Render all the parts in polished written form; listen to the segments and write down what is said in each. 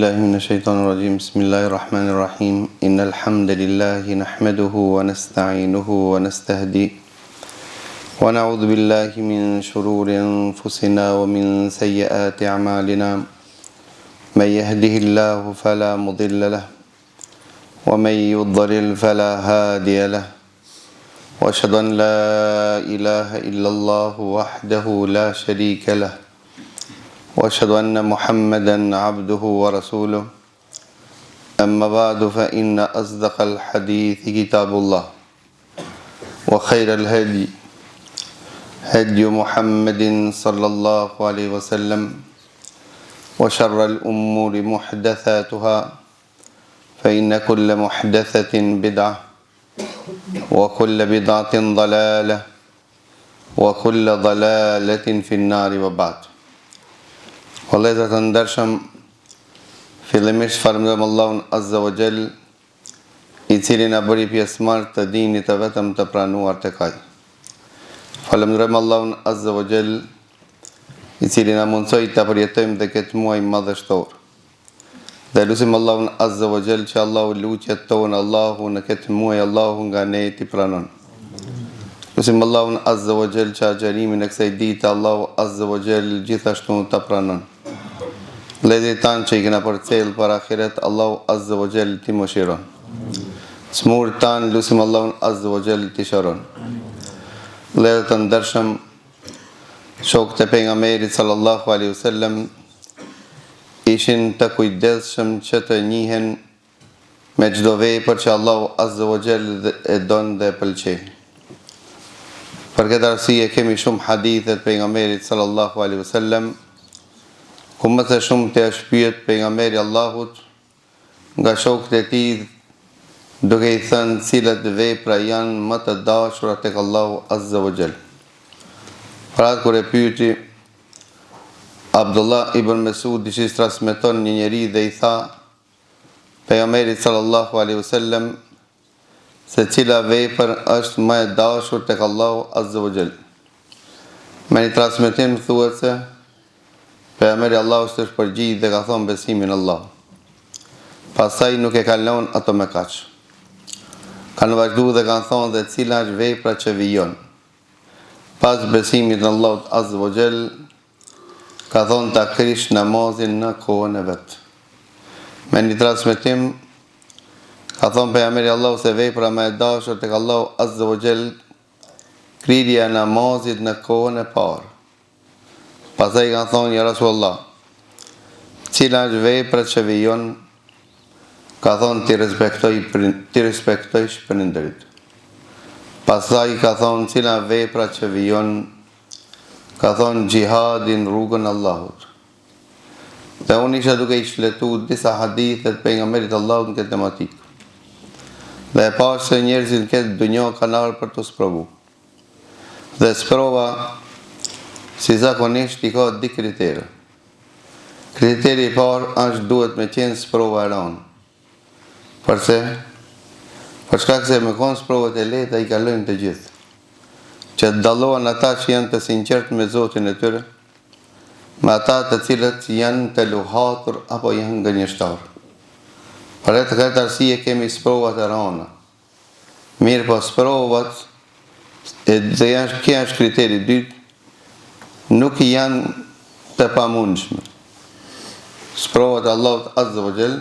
بالله من الشيطان الرجيم بسم الله الرحمن الرحيم إن الحمد لله نحمده ونستعينه ونستهديه ونعوذ بالله من شرور أنفسنا ومن سيئات أعمالنا من يهده الله فلا مضل له ومن يضلل فلا هادي له وأشهد أن لا إله إلا الله وحده لا شريك له وأشهد أن محمدا عبده ورسوله أما بعد فإن أصدق الحديث كتاب الله وخير الهدي هدي محمد صلى الله عليه وسلم وشر الأمور محدثاتها فإن كل محدثة بدعة وكل بدعة ضلالة وكل ضلالة في النار وبعد. Vëllezër të ndershëm, fillimisht falenderojmë Allahun Azza wa Jall, I cili na bëri pjesëmarrë të dinit të vetëm të pranuar tek Ai. Falenderojmë Allahun Azza wa Jall, I cili na mundsoi të përjetojmë dhe këtë muaj madhështor. Dhe lutim Allahun Azza wa Jall që Allahu lutjet tona Allahu në këtë muaj Allahu nga ne t'i pranon. Lutim Allahun Azza wa Jall që agjerimin e kësaj dite Allahu Azza wa Jall gjithashtu ta pranon. Ledhjet tanë që I kena përcjell për ahiret, Allahu Azza wa Jall t'i mëshiron. Smurët tanë, lutim Allahun Azza wa Jall t'i shëron. Ledhjet të ndershëm, shokët e pejgamberit sallallahu alaihi wasallam ishin të kujdesshëm që të njihen me çdo vepër që Allahu Azza wa Jall e don dhe e pëlqen. Për këtë arsye kemi shumë hadithe të pejgamberit sallallahu alaihi wasallam ku më të shumë të shpyet pejgamberi Allahut nga shokët e tij duke I thënë cilat vepra janë më të dashura tek Allahu Azza wa Jall. Pra kur e pyeti Abdullah ibn Mesud që transmeton një njeri dhe I tha pejgamberit sallallahu alaihi wasallam se cila vepër është më e dashur tek Allahu Azza wa Jall. Me një transmetim thuhet se pejgamberi Allahu është përgjigj dhe ka thonë besimin Allah. Pastaj nuk e kanë lënë ato me kaq. Kanë vazhduar dhe kanë thonë dhe cila është vepra që vijon. Pas besimit në Allahut Azza wa Jall ka thonë ta krish namazin në kohën e vet. Me një transmetim ka thonë pejgamberi Allahu se vepra më e dashur tek Allahu Azza wa Jall krijja e namazit në kohën e parë. Pastaj kanë thonë ja Rasulullah, cila është vepra që vijon? Ka thonë ti respektojsh prindërit. Pastaj ka thonë cila vepra që vijon? Ka thonë xhihadin rrugën e Allahut. Dhe unë isha duke I shfletuar disa hadithe të pejgamberit Allahut në këtë tematikë. Dhe e pash se njerëzit në këtë dunjë kanë ardhur për të sprovu. Dhe sprova si zakonisht I ka di kritere. Kriteri I parë është duhet me qenë sprova e rëndë. Përse? Për shkak se me konë sprovat e lehta I kalojnë të gjithë. Që dallohen ata që janë të sinqertë me Zotin e tyre, me ata të cilët janë të luhatur apo janë gënjeshtar. Për këtë arsye kemi sprovat e rënda. Mirë po sprovat dhe kjo është kriteri I dytë, nuk janë të pamundshme. Sprovat e Allahut Azza wa Jall,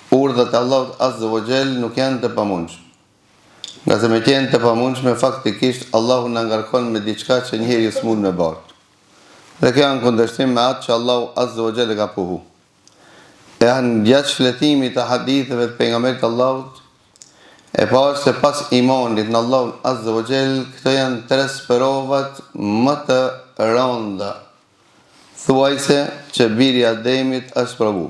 urdhët e Allahut Azza wa Jall nuk janë të pamundshme. Nga se me qenë të pamundshme, faktikisht Allahu na ngarkon me diçka që njëri s'mund me bërë. Dhe kjo janë kundërshtim me atë që Allahu Azza wa Jall e ka puhu. E janë gjatë shfletimit të haditheve të pejgamberit Allahut, e parë se pas imanit në Allahun Azza wa Jall, këto janë tre sprovat më të rënda. Thuajse që biri I Ademit është provu.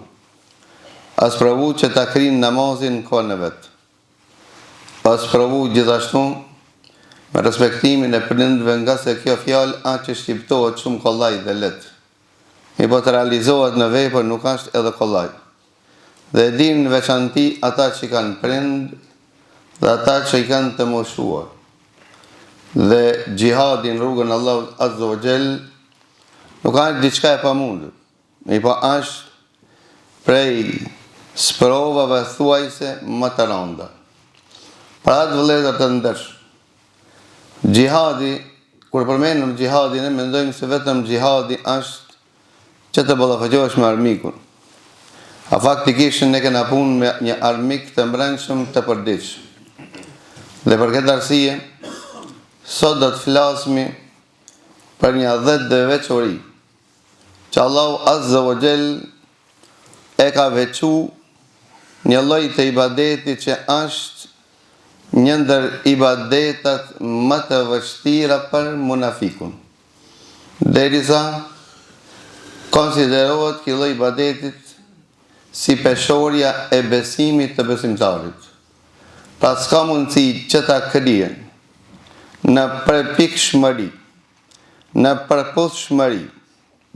Është provu që ta krijë namazin në kohën e vet. Është provu gjithashtu me respektimin e prindërve nga se kjo fjalë që shqiptohet shumë kollaj dhe lehtë. I po të realizohet në vepër nuk është edhe kollaj. Dhe dinë në veçanti ata që kanë prind dhe ata që I kanë të moshuar. Dhe xhihadin rrugën e Allahut Azza wa Jall nuk është diçka e pamundur. Po është prej sprovave thuajse më të rënda. Pra atë vëllezër të ndesh, gjihadi, kur përmendim gjihadin, ne mendojmë se vetëm gjihadi është që të ballafaqohesh me armikun. A faktikisht ne kena punë me një armik të mbrëmshëm të përditshëm. Dhe për këtë arsye, sot do të flasmi për një 10 veçori që Allahu Azza wa Jall e ka veçu një lloj të ibadetit që është një ndër ibadetat më të vështira për munafikun. Derisa konsiderohet ky lloj ibadetit si peshorja e besimit të besimtarit. Pra s'ka mundësi që ta kryen në përpikshmëri, në përputhshmëri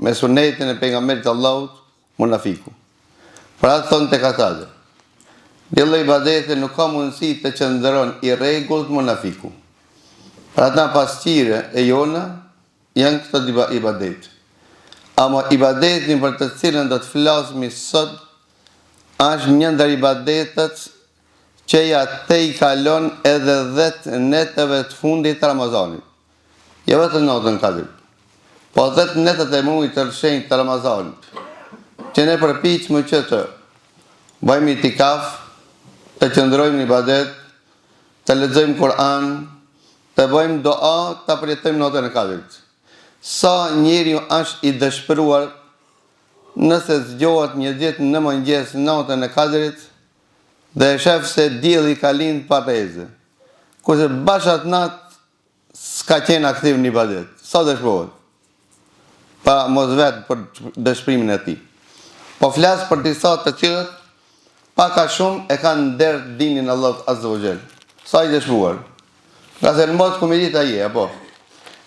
me sunetin e pejgamberit Allahut munafiku. Pra atë thonë tek ata. Dhe lloj ibadete nuk ka mundësi të qëndron i rregullt munafiku. Pra ata pasqire e jona janë këto ibadet. Ama ibadetin për të cilën do të flasmi sot është një ndër ibadetet që ja te i kalon edhe 10 netëve të fundit të Ramazanit. Jo vetëm natën Kadrit, po 10 netët e muajit të shenjtë të Ramazanit, që ne përpiqemi që të bëjmë itikaf, të qëndrojmë në ibadet, të lexojmë Kur'an, të bëjmë dua, të përjetojmë natën e Kadrit. Sa njeriu është i dëshpëruar nëse zgjohet një ditë në mëngjes natën e Kadrit dhe e shef se dielli ka lind pa rrezë. Kurse bashkë atë natë s'ka qenë aktiv në ibadet. Sa dëshpërohet? Pa mos vetë për dëshpërimin e tij. Po flas për disa të cilët pak a shumë e kanë nder dinin Allahut Azza wa Jall. Sa i dëshpëruar. Ka se në mos kumedita je, apo.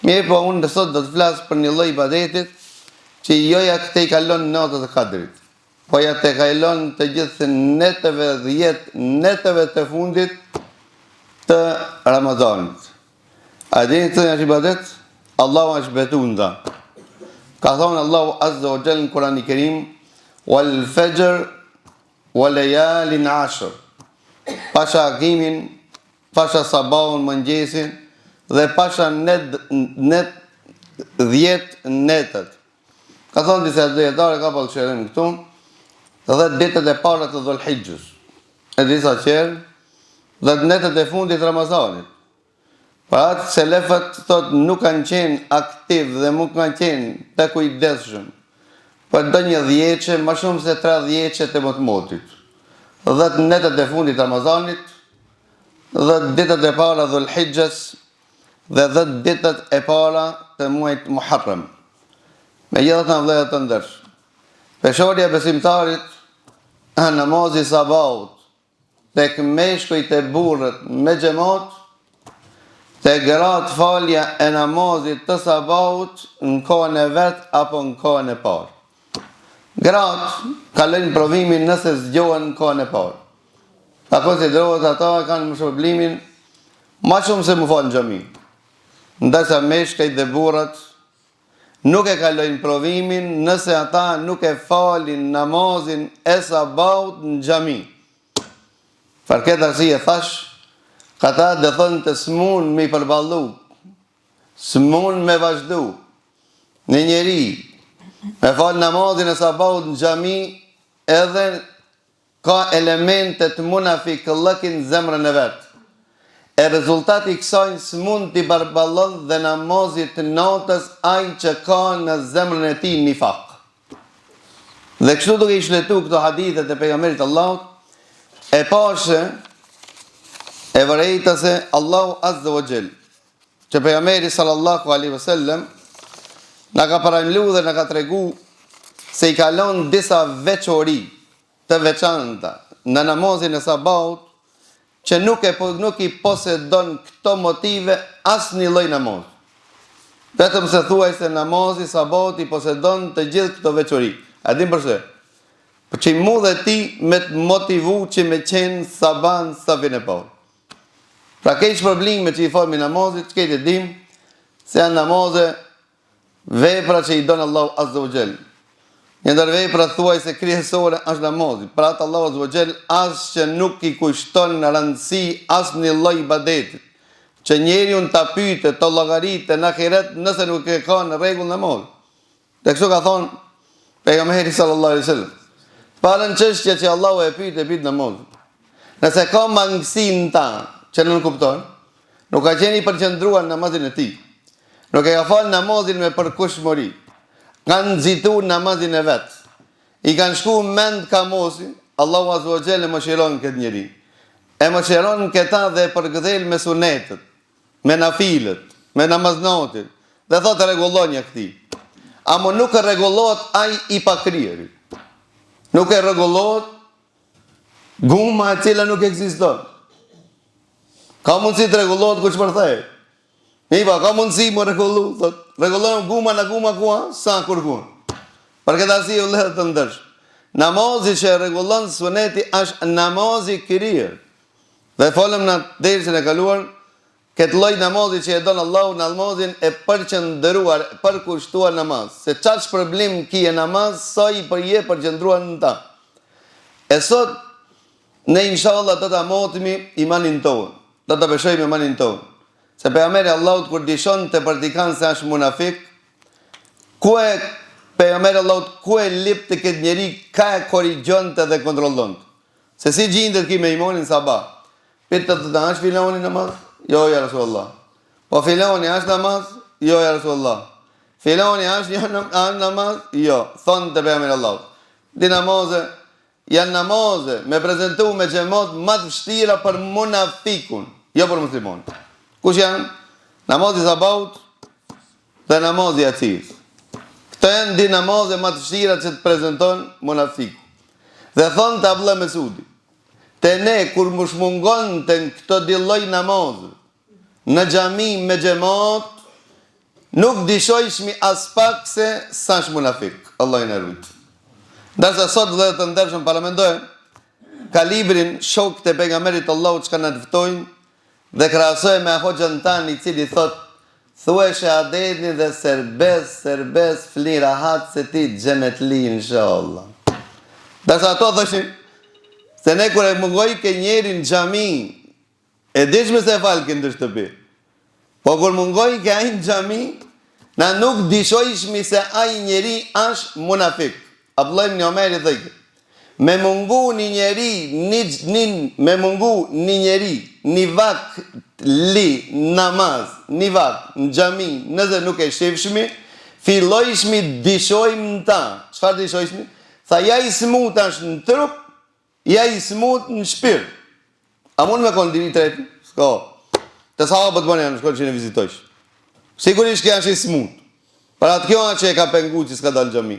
Mirë, po unë sot do të flas për një lloj ibadetit që jo ja te i kalon natët e Kadrit, po ja te kalon të gjithë netëve 10 netëve të fundit të Ramazanit. A dini të një ibadet? Allahu është betu nda. Ka thonë Allahu Azza wa Jall në Kur'an i Kerim, wal fajr wal layalin ashr. Pasha agimin, pasha sabahun mëngjesin dhe pasha 10 netët. Ka thonë disa dietarë ka pëlqyerim këtu, 10 ditët e para të Dhulhijhes. E disa qerë, 10 netët e fundit të Ramazanit. Pra atë selefët thot nuk kanë qenë aktiv dhe nuk kanë qenë të kujdesshëm për do një dhjeqe, më shumë se 3 dhjeqe të motmotit. 10 netët e fundit të Ramazanit, 10 ditët e para Dhulhijhes dhe 10 ditët e para të muajit Muharram. Me gjithë në vlerë të ndërsh. Peshorja e besimtarit, namazi sabahut, tek meshkujt e burrët me xhamat, te gratë falja e namazit të sabahut në kohën e vet apo në kohën e parë. Gratë kalojnë provimin nëse zgjohen në kohën e parë. Ta konsiderohet ata kanë më shpërblimin më shumë se më falë në xhami. Ndërsa meshkujt dhe burrat nuk e kalojnë provimin nëse ata nuk e falin namazin e sabahut në xhami. Për këtë arsye thash, këta dhe thënë të s'mun me i përballu, s'mun me vazhdu. Në njeri, me fal namazin e sabahut në xhami, edhe ka elementet munafiqllëkin zemrën e vetë. E rezultati kësaj s'mund t'i barballon dhe namazit të natës ai që ka në zemrën e tij nifak. Dhe kështu duke i shletu këto hadithet e pejgamberit Allahut, e pashe e vërejtëse Allahu Azza wa Jall, që pejgamberi sallallahu alaihi wasallam na ka parajmëruar dhe na ka tregu se i kalon disa veçori të veçanta në namazin e sabahut, që nuk i posedon këto motive as një lloj namaz. Vetëm se thuaj se namazi sabahut i posedon të gjithë këto veçori. A din përse? Për që i mu dhe ti me të motivu që me qenë saban safin e parë. Pra keq probleme që i falmi namazit, që kejtë dim, se janë namaze vepra që i donë Allahu Azza wa Jall. Një ndër veprat thuajse kryesore është namazi. Pra atë Allahu Azza wa Jall as që nuk i kushton rëndësi asnjë lloj ibadeti. Që njeriu ta pyetë të llogaritë në ahiret nëse nuk e ka në rregull namaz. Dhe kështu ka thonë pejgamberi sallallahu alaihi wasallam. Parën çështja që Allahu e pyet namazin. Nëse ka mangësi në ta që nuk kupton, nuk ka qenë i përqendruar në namazin e tij. Nuk e ka falë namazin me përkushmëri. Kanë nxitur namazin e vet. I kanë shku mend kamosi, Allahu Azza wa Jalla mëshiron këtë njeri. E mëshiron këta dhe e përgëdhel me sunetet, me nafilet, me namaznatit. Dhe thotë rregullon ja këtij. Amo nuk e rregullohet ai i pakriri. Nuk e rregullohet guma e cila nuk ekziston. Ka mundësi të rregullohet kush përthej. Ka mundësi më rregullu, thotë. Rregullon guma në guma kua, sa kërkun. Për këtë arsye vëllezër të ndersh. Namazi që rregullon suneti është namazi kirir. Dhe folëm në dersën e kaluar, këtë lloj namazi që e don Allahu, namazin e përqendruar, përkushtuar namaz. Se çfarë shpërblim kije namaz, sa i përqendruar në ta. E sot ne inshallah do ta motimi imanin tonë. Do ta beshojmë imanin tonë. Se pejgamberi Allahut kur dishon të praktikant se është munafik, pejgamberi Allahut ku e lip të këtë njeri, ka e korrigjonte dhe kontrollonte. Se si gjendet ki me imanin sabah. Pitë të është filoni namaz? Jo, ja Rasulullah. Po filoni është namaz? Jo, ja Rasulullah. Filoni është namaz? Jo. Thonë të pejgamberi Allahut. Di namaze, janë namaze me prezentu me xhamat më të vështira për munafikun, jo për musliman. Kush janë? Namazi sabahut dhe namazi yatsis. Këto janë di namaze më të vështira që të prezanton munafiku. Dhe thonë të Abdullah Mesudi, te ne kur më shmungon të këto di lloj namazë në xhami me xhamat, nuk dishojshmi as pak se sa është munafik. Allah i na rujt. Ndërsa sot dhe të ndershëm parlamentojnë kalibrin shok të pejgamberit Allahut që na dëftojnë dhe krahasoj me hoxhën tanë i cili thot thuaj shahadetin dhe serbes fli rahat se ti xhenetli inshallah. Ndërsa ato thoshin se ne kur e mungoj ke njeri në xhami e dishme se fal ke ndër shtëpi. Po kur mungoj ke ai në xhami na nuk dishojshmi se ai njeri është munafik. Abdullah ibn Omer i thëjke, me mungu një njeri, një vak li namaz, një vak në xhami, nëse nuk e shifshmi, fillojshmi dishojmë në ta. Çfarë dishojshmi? Tha ja i smut është në trup, ja i smut në shpirt. A mund me konë dini tretin? S'ka. Të sahabët bënë janë në shkollë që në vizitojsh. Sigurisht që janë i smut. Për atë kjo që e ka pengu që s'ka dalë xhami.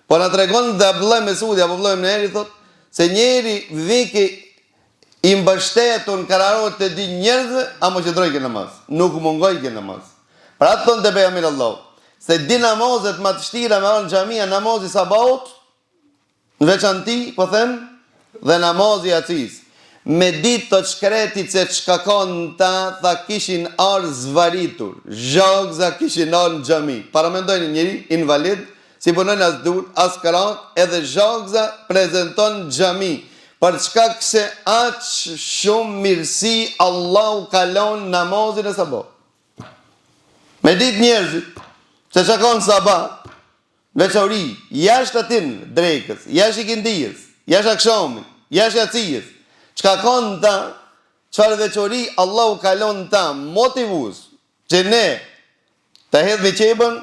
Po na tregon dhe Abdullah Mesudi apo Abdullah ibn Eri thot se njeri viki i mbështetur në kararot të di njerëzve amo që drojke namaz. Nuk mungoj ke namaz. Pra atë thonë të pejgamberi Allahu se di namazet më të vështira me anë xhamia, namazi sabahut, në veçanti, po them, dhe namazi yatsis. Me ditë të shkretit se çka kanë ta, tha kishin arë zvaritur, zhagza kishin arë në xhami. Paramendojnë njëri invalid, si punojnë as dur, as karat, edhe zhagza prezenton xhami. Për çka se aq shumë mirësi Allahu kalon namazin e sabah. Me ditë njerëzit, se që kanë sabah, veçori, jashtë atin drekës, jashtë ikindijës, jashtë akshamit, jashtë yatsis, çka kanë ta, çfarë veçori Allahu kalon ta motivus, që ne të hedhë me qebën,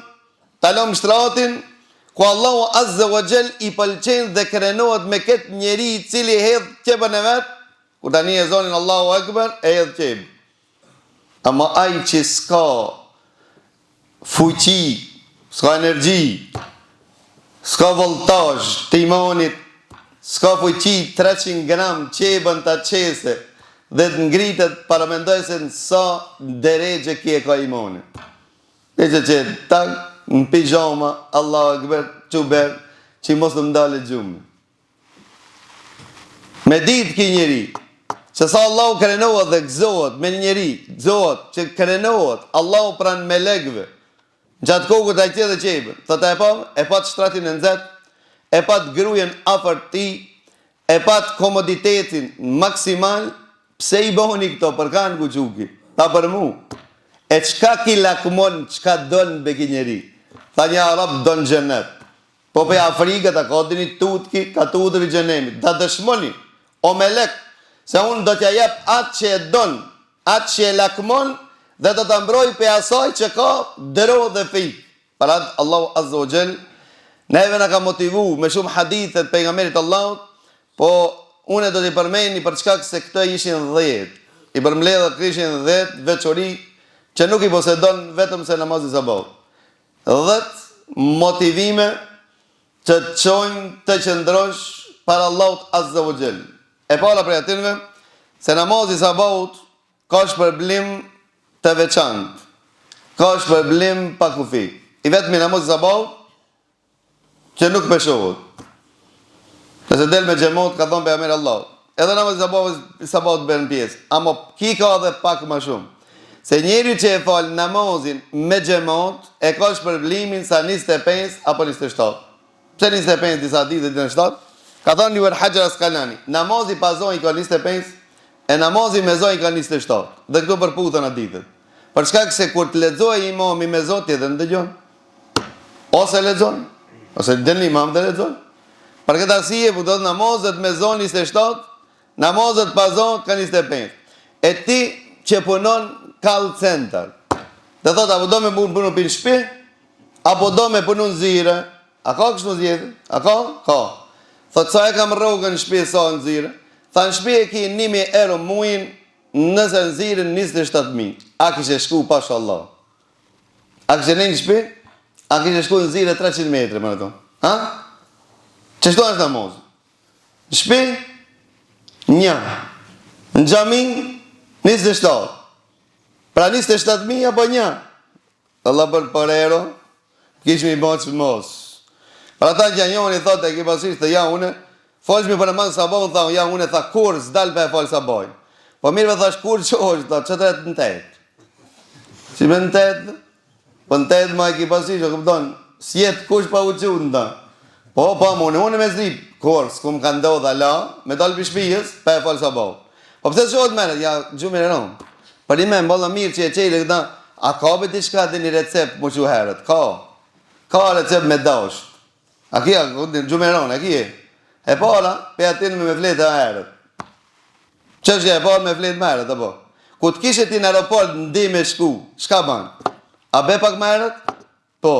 të lom shtratin, ku Allahu Azza wa Jall i pëlqen dhe krenohet me këtë njeri i cili hedh qebën e vetë, ku tani e zonin Allahu Akbar, e hedh qebën. Ama ai që s'ka fuqi, s'ka energji, s'ka voltazh të imanit, s'ka fuqi 300 gram qebën të qese, dhe të ngritet paramendoj se në sa deregje kje ka imanit. Dhe që tak, në pijama, Allahu Akbar, quber, që mos të mdale gjumë. Me ditë ki njeri, që sa Allahu krenohet dhe gëzohet me njeri, gëzohet, që krenohet, Allahu pran me legve, në qatë kokët a i tje dhe qebën, thëta e pa të shtratin e nëzet, e pat grujen afër ti, e pat komoditetin maksimal, pse i bëhoni këto, për kanë kuquki, ta për mu. E qka ki lakmon, qka donë beginjeri? Tha një Arab donë gjenet. Po për Afrikët, a ka dini tutki, ka tutëvi gjenemi. Da dëshmoni, o melek, se unë do t'ja jep atë që e donë, atë që e lakmon, dhe do të mbroj për asaj që ka dëro dhe fik. Parat Allahu Azza wa Jall, neve në ka motivu me shumë hadithet për nga merit Allahut, po une do t'i përmeni për çka se këto ishin 10. I përmledhët kishin 10 veçori që nuk i posedon vetëm se namazi sabahut. 10 motivime që të qojnë të qëndrosh para Allahut Azza wa Jall. E para prej atinve, se namazi sabahut ka shpërblim të veçantë, ka shpërblim pa kufi. I vetëmi namazi sabahut që nuk peshohet. Nëse del me xhamot, ka thonë pejgamberi Allahut. Edhe namazi sabahut bën pjesë, ama ki ka edhe pak më shumë. Se njeri që e fal namazin me xhamot e ka shpërblimin sa 25 apo 27. Pse 25 disa ditë dhe 27? Ka thonë Ibn Hajar Asqalani, namazi pa zonjë ka 25 e namazi me zonjë ka 27. Dhe këto përputhen atë ditët. Për shkak se kur të lexojë imami me zot edhe ndëgjon. Ose lexon, ose del imam dhe lexon. Për këtë arsye po do të namazet me zonë 27, namazet pa zonë ka 25. E ti që punon call center, dhe thot apo do me punu për shtëpi, apo do me punu në zire, a ka kështu në zire? A ka? Ka. Thot sa e kam rrogën në shtëpi sa në zire, tha në shtëpi e ki 1.000 euro muin, nëse në zire 27.000. A kishe shku pasha Allah? A kishe në shtëpi? A kishe shku në zire 300 metre, më në tonë? Ha? Qështu është namazë? Në shtëpi? 1. Në xhami 27. Pra 27.000 apo 1? Allah për ero, kishme i bënë që mos. Pra ta që njoni thotë e ki pasisht të ja une, folshmi për namazë sabahun, tha ja une, tha kur s'dal për e falë sabahun. Po mirëve thash kur që është, tha që të retë në 8. Si me në 8? Po në 8 ma e ki pasisht, o këpëton, s'jetë kush pa uqu në ta. Po, unë me zrip, kur, s'kum ka ndodha la, me dalë për shpijës, për e falë sabahun. Po pëse që është meret, ja, gjumin e rëmë. Për i me mballa mirë që e qejle këta, a ka për t'i shka dhe një recept më që herët? Ka recept me dasht. A kia, gjumin e rëmë, a kia? E para, pe atin me fletë e herët. Qështja e para me fletë me herët, apo? Ku t'kishe ti në aeroport ndi me shku, shka banë? A be pak me herët? Po.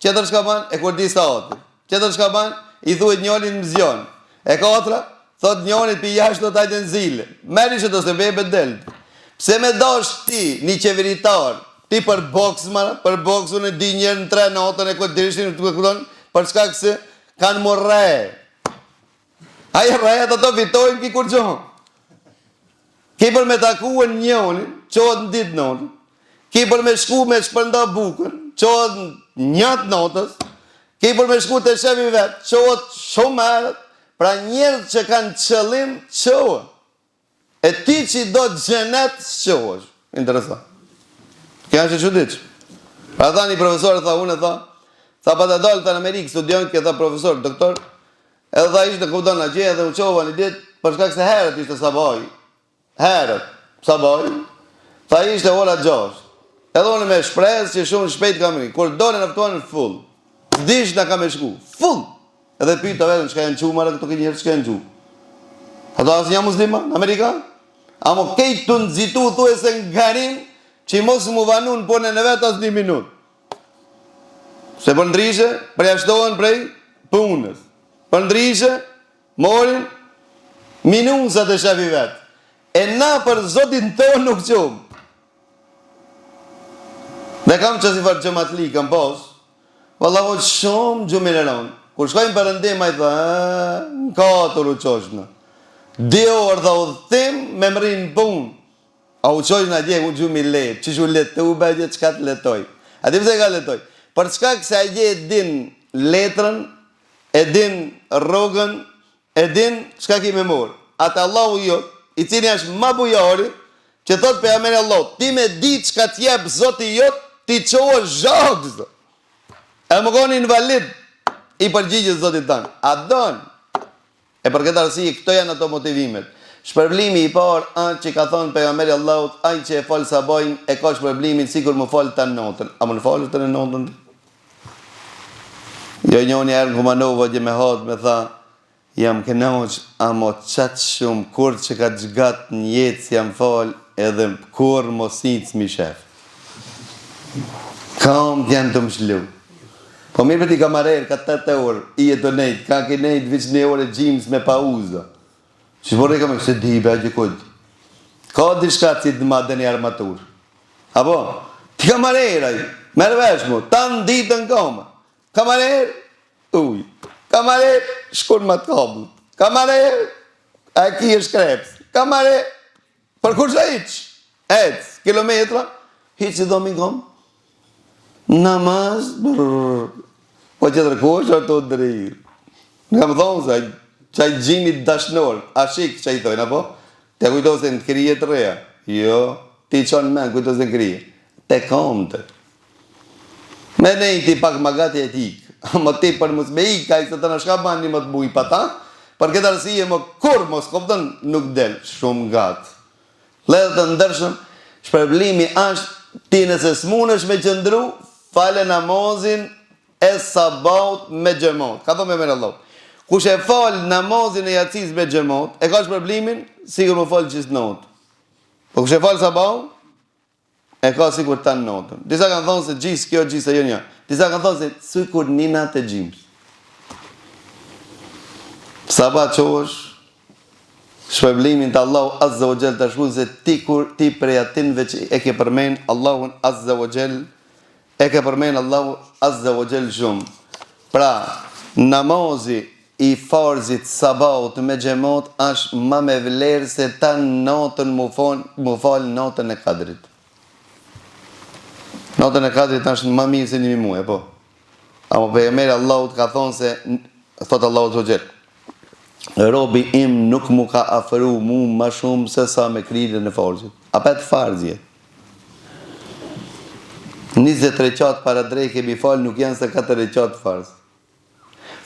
Qetër shka banë? E kur di sa ati. Qetër shka banë? I thuhet njëllin më zjonë. E katra? Thot njëllin për jashtë të tajtë në zile. Meri që të se bebe deltë. Pse me dash ti, një qeveritar, ti për boks, për boksun e di njërë në 3 natën e këtë dirishtin të këtonë, për shkak se kanë më re. Aja reja të të fitojnë ki kur gjohën. Ki për me takuën njënin, qohet në ditë natën. Ki për me shku me shpërnda bukën, qohet njëtë natës. Ki për me shku të shefi vetë, qohet shumë herët. Pra njërë që kanë qëllim, qohet. E ti që do të gjenet, qohet. Interesant. Kja që ditë. Pra tha një profesor, tha unë, tha pa të dalë të në Amerikë, studion, këtha profesor, doktor, edhe tha ishte këpëton në gjenë, edhe u qova një ditë, për shkak se herët ishte sabaj. Herët, sabaj, tha ishte ora 6. Edhe unë me shpresë që shumë shpejt kam rinë. Kur dole nëftuan në full, dish në kam e shku, full. Edhe pyta të vetëm, qka janë qu, marë këto kënjërë, qka janë qu. Ato asë një muslima, Amerikan? Amo kejtë të nëzitu, thue se në garim, që i mos mu vanun, po në vetë asë 1 minutë. Se për ndrishe, preashtohen prej punës. Për ndrishe, morin minusat e shefi vetë. E na për zotin tonë nuk qumë. Dhe kam që si farë qëmatli, kam posë, valla vojtë shumë gjumin e ronë. Kur shkojmë për ndim, a i thë, në 4 u qoshnë. 2 orë dhe udhëtim me mërinë punë. A u qoshnë a dje, u gjumi letë, që shu letë u bëgjë, qka të letoj. A di pëse ka letoj? Për shkak se a dje e din letrën, e din rogën, e din qka ki me morë. Atë Allahu jot, i cili është ma bujari, që thot për amene Allah, ti me di qka t'jep zoti jot, ti qohë zhagë, e më koni invalid, I përgjigjës Zotit tanë. A don? E për këtë arsye, këto janë ato motivimet. Shpërblimi I parë është që ka thonë pejgamberi Allahut, ai që e fal sabajin e ka shpërblimin sikur më fal tan notën. A më falësh tan notën? Jo njëri herë kumanova që me hat me tha, jam kënaq, amo çat shumë kur që ka xgat në jetë si jam fal edhe kur mos ic mi shef. Kam janë të mshlu. Po mirë për ti kamarer, ka 8 orë, I e të nejtë, ka ke nejtë vëq 1 orë e gjimës me pauza. Që vorë e kam e këse di, be a gjikod. Ka dishka që të madhe një armatur. Apo? Ti kamareraj, merë vesh mu, tanë ditën koma. Kamarer, uj. Kamarer, shkun ma të kablu. Kamarer, a ki e shkreps. Kamarer, për kur shë iq? Ec, kilometra, hiq që do mi kom. Namaz, po që të rëkosh ato të drejë. Nga më thonë se, qaj gjimit dashnor, a shik që I thojnë, apo? Te kujtose në krije të reja. Jo, ti qonë men, kujtose në krije. Te kom të. Me nejti pak magati e tik. Më ti për mos me I, ka I se të në shka bani më të buj pa ta, për këtë arsije më kur mos koptën nuk del, shumë gatë. Ledhe të ndërshëm, shpërblimi është ti nëse s'munësh me qëndru, fale namazin e sabaut me gjemot. Ka thonë me mërë Allah. Kush e fal namazin e jacis me gjemot, e ka shpërblimin, sigur më fal qis notë. Po kush e fal sabaut, e ka sigur ta notën. Disa kanë thonë se gjis kjo, gjis e jo një. Disa kanë thonë se sigur nina të gjimës. Sabat që është, shpërblimin të Allahu Azza wa Jall të shku se ti prej atinve që e ke përmen Allahun Azza wa Jall, e ke përmen Allahu Azza wa Jall shumë. Pra, namazi I farzit sabaut me gjemot është ma me vlerë se ta natën mu falë natën e kadrit. Natën e kadrit është ma mirë se 1 muaj, po. Amo pejgamberi Allahut ka thonë se, thotë Allahu Azza wa Jall, robi im nuk mu ka afëru mu ma shumë se sa me kryrën e farzit. A petë farzje. 20 reqat para drej kemi falë nuk janë se 4 reqat farz.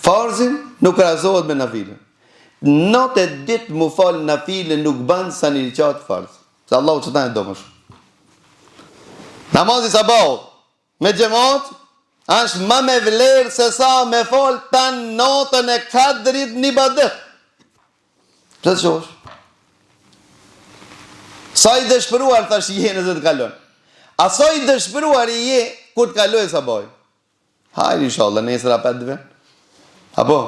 Farzin nuk krahasohet me nafilën. Natë e ditë mu falë nafilën nuk banë sa 1 reqat farz. Se Allahu që ta e do më shumë. Namazi sabaut me gjemot është ma me vlerë se sa me falë tanë natën e kadrit një badet. Pse të shosh? Sa I dëshpëruar thash je nëse të kalon. A sa I dëshpëruar I je kur të kaloj sabaj. Hajde inshallah nesër apet dve. Apo?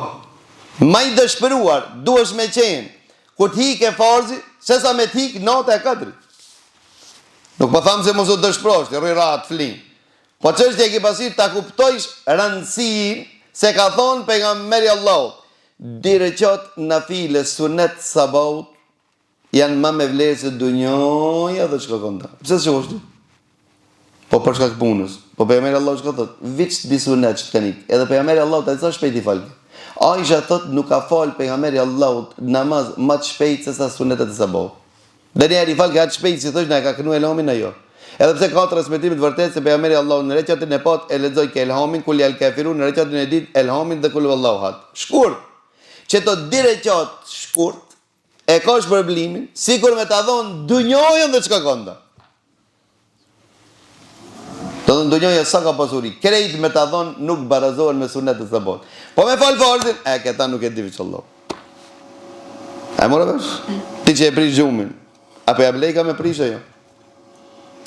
Ma I dëshpëruar duhesh me qenë kur të hik e farzi se sa me të hik natë e kadrit. Nuk po thamë se mos u dëshpërosh, rri rahat flin. Po çështja e ke pasur ta kuptojsh rëndësinë se ka thonë pejgamberi Allahut, direqat nafile sunet sabaut janë ma me vlerë se dunjoja dhe çka konta. Pse të shohësh ti? Po për shkak punës. Po pejgamberi Allahut çka thot? Viç di sunet që kanë. Edhe pejgamberi Allahut ai sa shpejt I fal. Aisha thot nuk ka fal pejgamberi Allahut namaz më të shpejt se sa sunetet e sabaut. Dhe njerë I fal ka atë shpejt si thosh na e ka kënu elhamin ajo. Edhe pse ka transmetime të vërtetë se pejgamberi Allahu në rekatin e pat e lexoi ke elhamin kul yal kafirun, në rekatin e ditë elhamin dhe kul wallahu had. Shkurt. Që to di rekat shkurt e ka shpërblimin, sikur me ta dhon dunjojën dhe çka konda. Do të dunjoja sa ka pasuri, krejt me ta dhon nuk barazohen me sunet e sabat. Po me fal farzin, këta nuk e di veç Allah. E mora vesh? Ti që e prish gjumin, apo ja vlejka me prish ajo?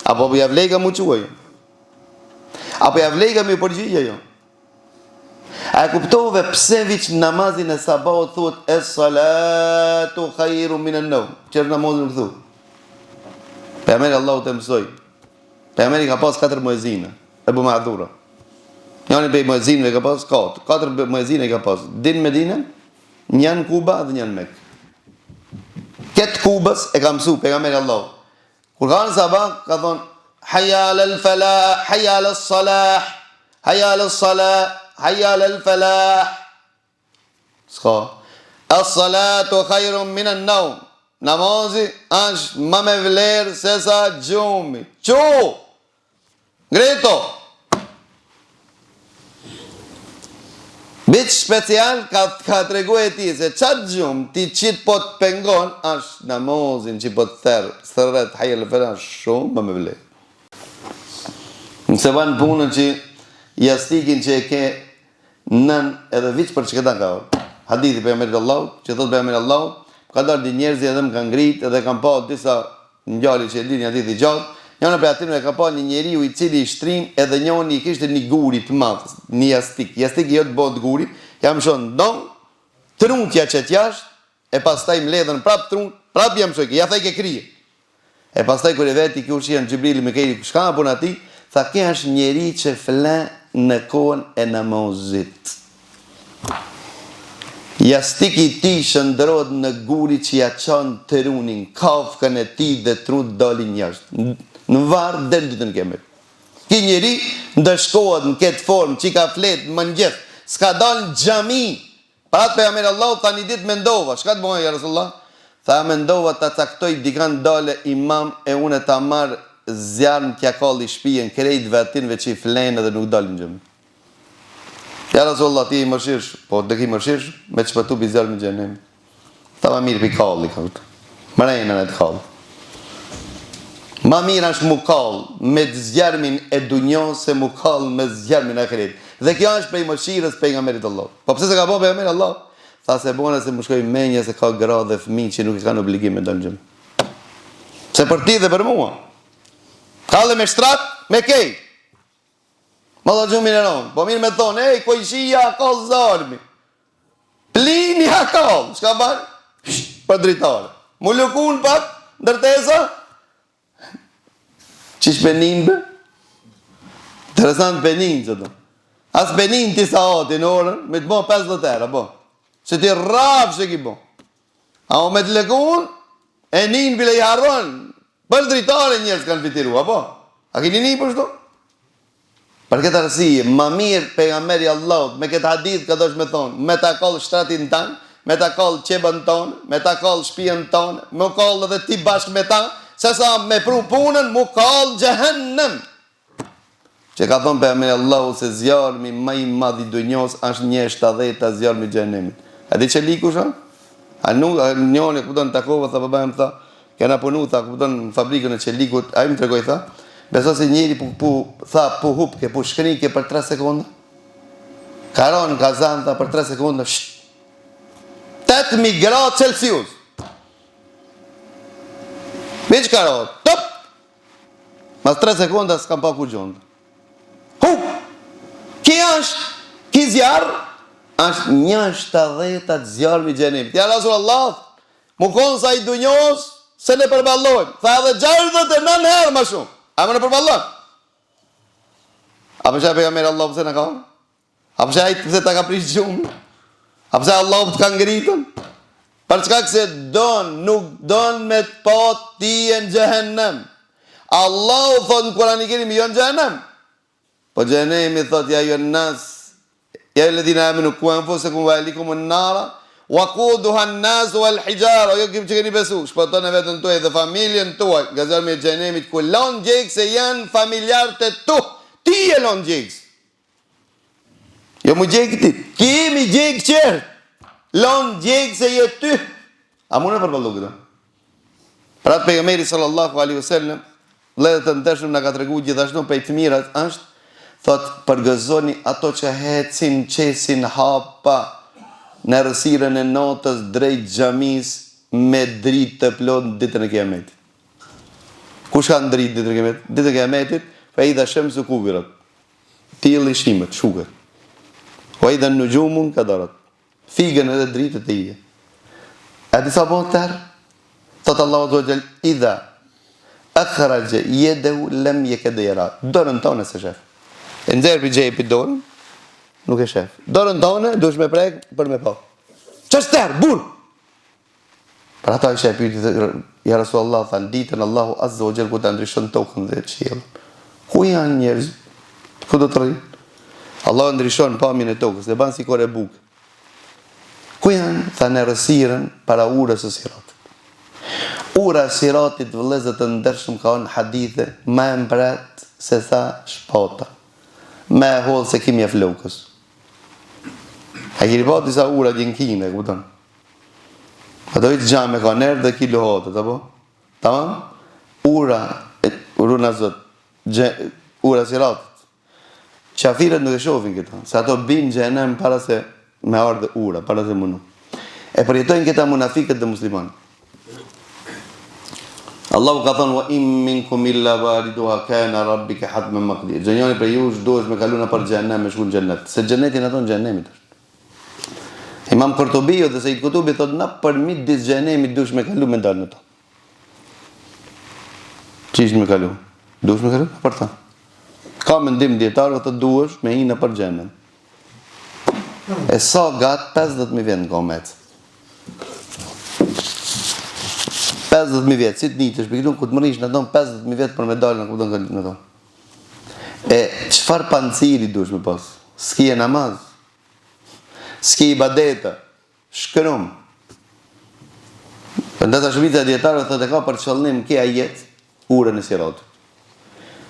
Apo ja vlejka mu quaj? Apo ja vlejka me përgjigje ajo? A kuptove pse viç namazin e sabat thot es-salatu khairu minan nawm? Çfarë namazin nuk thot? Pejgamberi Allahu të mësoi. Pejgamberi ka pas 4 muezina, Ebu Ma'dhura. Njëri prej muezinëve ka pas 4 muezina ka pas. Din Medinë, njën Kuba dhe njën Mekë. Këtë Kubës e ka mësu pejgamberi Allahu. Kur ka në sabah, ka thonë, hayya alal falah, hayya alal salah, hayya alal salah, hayya alal falah. S'ka. As-salatu khairun minan nawm. Namazi është më me vlerë se sa gjumi. Qu! Ngreto! Bit special ka të regu e ti se qatë gjumë ti qitë po të pengon është namazin që po të thërë sërret hajë lë fëra shumë më vle. Nëse vanë punën që jastikin që e ke nën edhe vicë për që këta ka orë. Hadithi për Amerit Allah, që thot për Amerit Allah, ka darë di njerëzi edhe më kanë ngrit edhe kanë pa disa njalli që e di një hadithi gjatë. Njëna për atyre ka pa një njeriu i cili i shtrim edhe njëni i kishte një guri të madh, një jastik. Jastiki jo të bëhet guri, jam shon don, truntja që t'jasht, e pastaj mbledhen prap trunt, prap jam shoj, ja thaj ke krije. E pastaj kur e veti kjo shihen Xhibrili me keri, çka ka puna ti? Tha ke është njeri që flen në kohën e namazit. Jastiki i tij shndrohet në guri që ja çon trunin, kafkën e tij dhe trut dalin jashtë. Në varë dhe në ditën kemë. Ki njeri ndëshkohet në këtë formë që i ka fletë më njëth, s'ka dalë në gjami. Parat për Amer Allah, tha një ditë mendova. Shka të bëjë, ja Rasulullah? Tha mendova të caktoj dikan dale imam e une ta marë zjarën tja kalli shpijen, krejt vetinve që i flenë dhe nuk dalë në gjami. Ja Rasulullah, ti i mërshirsh, po dhe ki mërshirsh, me që pëtu bi zjarën në gjenem. Tha ma mirë pi kalli, mërejnë në të kalli. Ma mirë është mu kallë me zjarmin e dunjon se mu kallë me zjarmin e ahiret. Dhe kjo është prej mëshirës pejgamberit Allah. Po pse se ka bo pejgamberi Allah? Tha se bona se mu shkoj menja se ka gra dhe fëmijë që nuk i kanë obligim me dalë xhami. Se për ti dhe për mua. Kallë me shtrat, me kej. Ma do gjumin e ronë. Po mirë me thonë, ej, ko ishia kallë zarmi. Plini ha kallë. Shka banë? Për dritare. Mu lukun pak, ndërtesa. Qish penin bë? Interesant penin që të. As penin ti sa ati në orën, me të bo 50 era, bo. Se ti rafë që ki bo. A o me të lekun, e nin bile i harron. Për dritare njerës kanë fitirua, bo. A kini një për shto? Për këtë arsije, ma mirë pejgamberi Allahut, me këtë hadith ka dosh me thonë, me ta kallë shtratin tanë, me ta kallë qebën tonë, me ta kallë shpijen tonë, me kallë edhe ti bashkë me ta, se sa me pru punën, mu kallë gjehennem. Që ka thonë për Amin Allahu se zjarëmi ma i madhi dunjos është 1/70 zjarëmi gjehennemit. A di që liku shë? A nuk, njone këpëton në takova, tha përbaj më tha, kena punu, tha këpëton në fabrikën e që likut, a i më tregoj, tha, beso se njeri pu hupke, pu shkrinke për 3 sekonda. Karon, kazan, tha, për 3 sekonda, 8.000 gradë Celsius. Veç karot, top! Mas 3 sekonda s'kam pa ku gjondë. Hup! Ki është, ki zjarë, është 1/70 zjarëmi gjenimit. Ja Rasulullah, mu konë sa i dunjos, se ne përballojmë. Tha edhe 69 herë ma shumë. A më në përballojmë? A përshaj pejgamberi Allah pëse në ka? A përshaj pëse ta ka prish gjumë? A përshaj Allah të ka ngritën? Për çka këse nuk don me të pa ti e në gjehennem. Allahu thot në Kur'an i Kerim jo në gjehennem. Po gjehennemi thot ja ju nas, ja ju ledhina aminu ku anfusakum wa ahlikum an-nara wa quduha an-nas wal hijara. Jo kim që keni besu, shpëton e vetën tuaj dhe familjen tuaj. Nga zjarmi e gjehennemit ku lon gjekë se janë familjarët e tu. Ti e lon gjekë. Jo mu gjekë ti. Kimi gjekë qërë. Lon gjekë se je ty. A mune përballu këta? Pratë pejgamberi sallallahu alaihi wasallam, vëllezër të ndershëm na ka treguar gjithashtu prej të mirat është, thot përgëzoni ato që hecin, qesin hapa në errësirën e natës drejt xhamis me dritë të plotë ditën e Kiametit. Kush ka dritë ditën e Kiametit? Ditën e Kiametit, fa idha shamsu kuwirat. Tielli shimet, shuket. Wa idha nujumun kadarat. Figën edhe dritët e ije. A disa bon tërë? Thotë Allahu Azza wa Jall, idha akhraja yadahu lam yakad yara. Dorën tonë se shef. E nxjerr pi xhepi dorën, nuk e shef. Dorën tonë duhet me prek për me pa. Ç'është tërë, burr? Për ata isha pyeti, ja Rasulullah, than ditën Allahu Azza wa Jall ku ta ndryshon tokën dhe qiellin. Ku janë njerëz? Ku do të rrinë? Allah ndryshon pamjen e tokës, dhe ban si kore bukë. Ku janë? Tha në rësiren para urës e siratit. Ura e siratit, vëllezër të ndershëm, ka në hadithe, ma e mbret se tha shpata. Ma e hodhë se kimja flokës. A keni pa disa ura që në Kinë, e kupton? Ato i të gjame ka nërë dhe kilo hotët, apo? Tamam? Uruna zot, ura siratët. Qafirët nuk e shofin këta, se ato binë gjenem para se me ardhe ura, para se munu. E përjetojnë këta munafikët dhe muslimanë. Allahu ka thonë, wa im minkum illa wariduha kana rabbika hatman maqdiya. Gjënjoni për ju duhesh me kaluna për gjenem, me shku në gjennet. Se gjennetin ato në gjennemit është. Imam Kortobiu dhe Sejid Kutubi thotë, na përmit disë gjenemit duhesh me kalu me dalë në to. Qish me kalu? Duhesh me kalu? Për ta. Ka mendim dietarëve të duhesh me hinë për xhenem. E sa gat 50.000 vjet ka me. 50.000 vjet, si të nitesh, për këtu ku të mërish në tonë 50.000 vjet për me dalë në ku të në tonë. E çfarë panciri duhesh me pas? S'ki e namaz, s'ki ibadeta, shkërum. Ndërsa shumica e dietarëve thotë ka për qëllim kia jetë urën e siratit.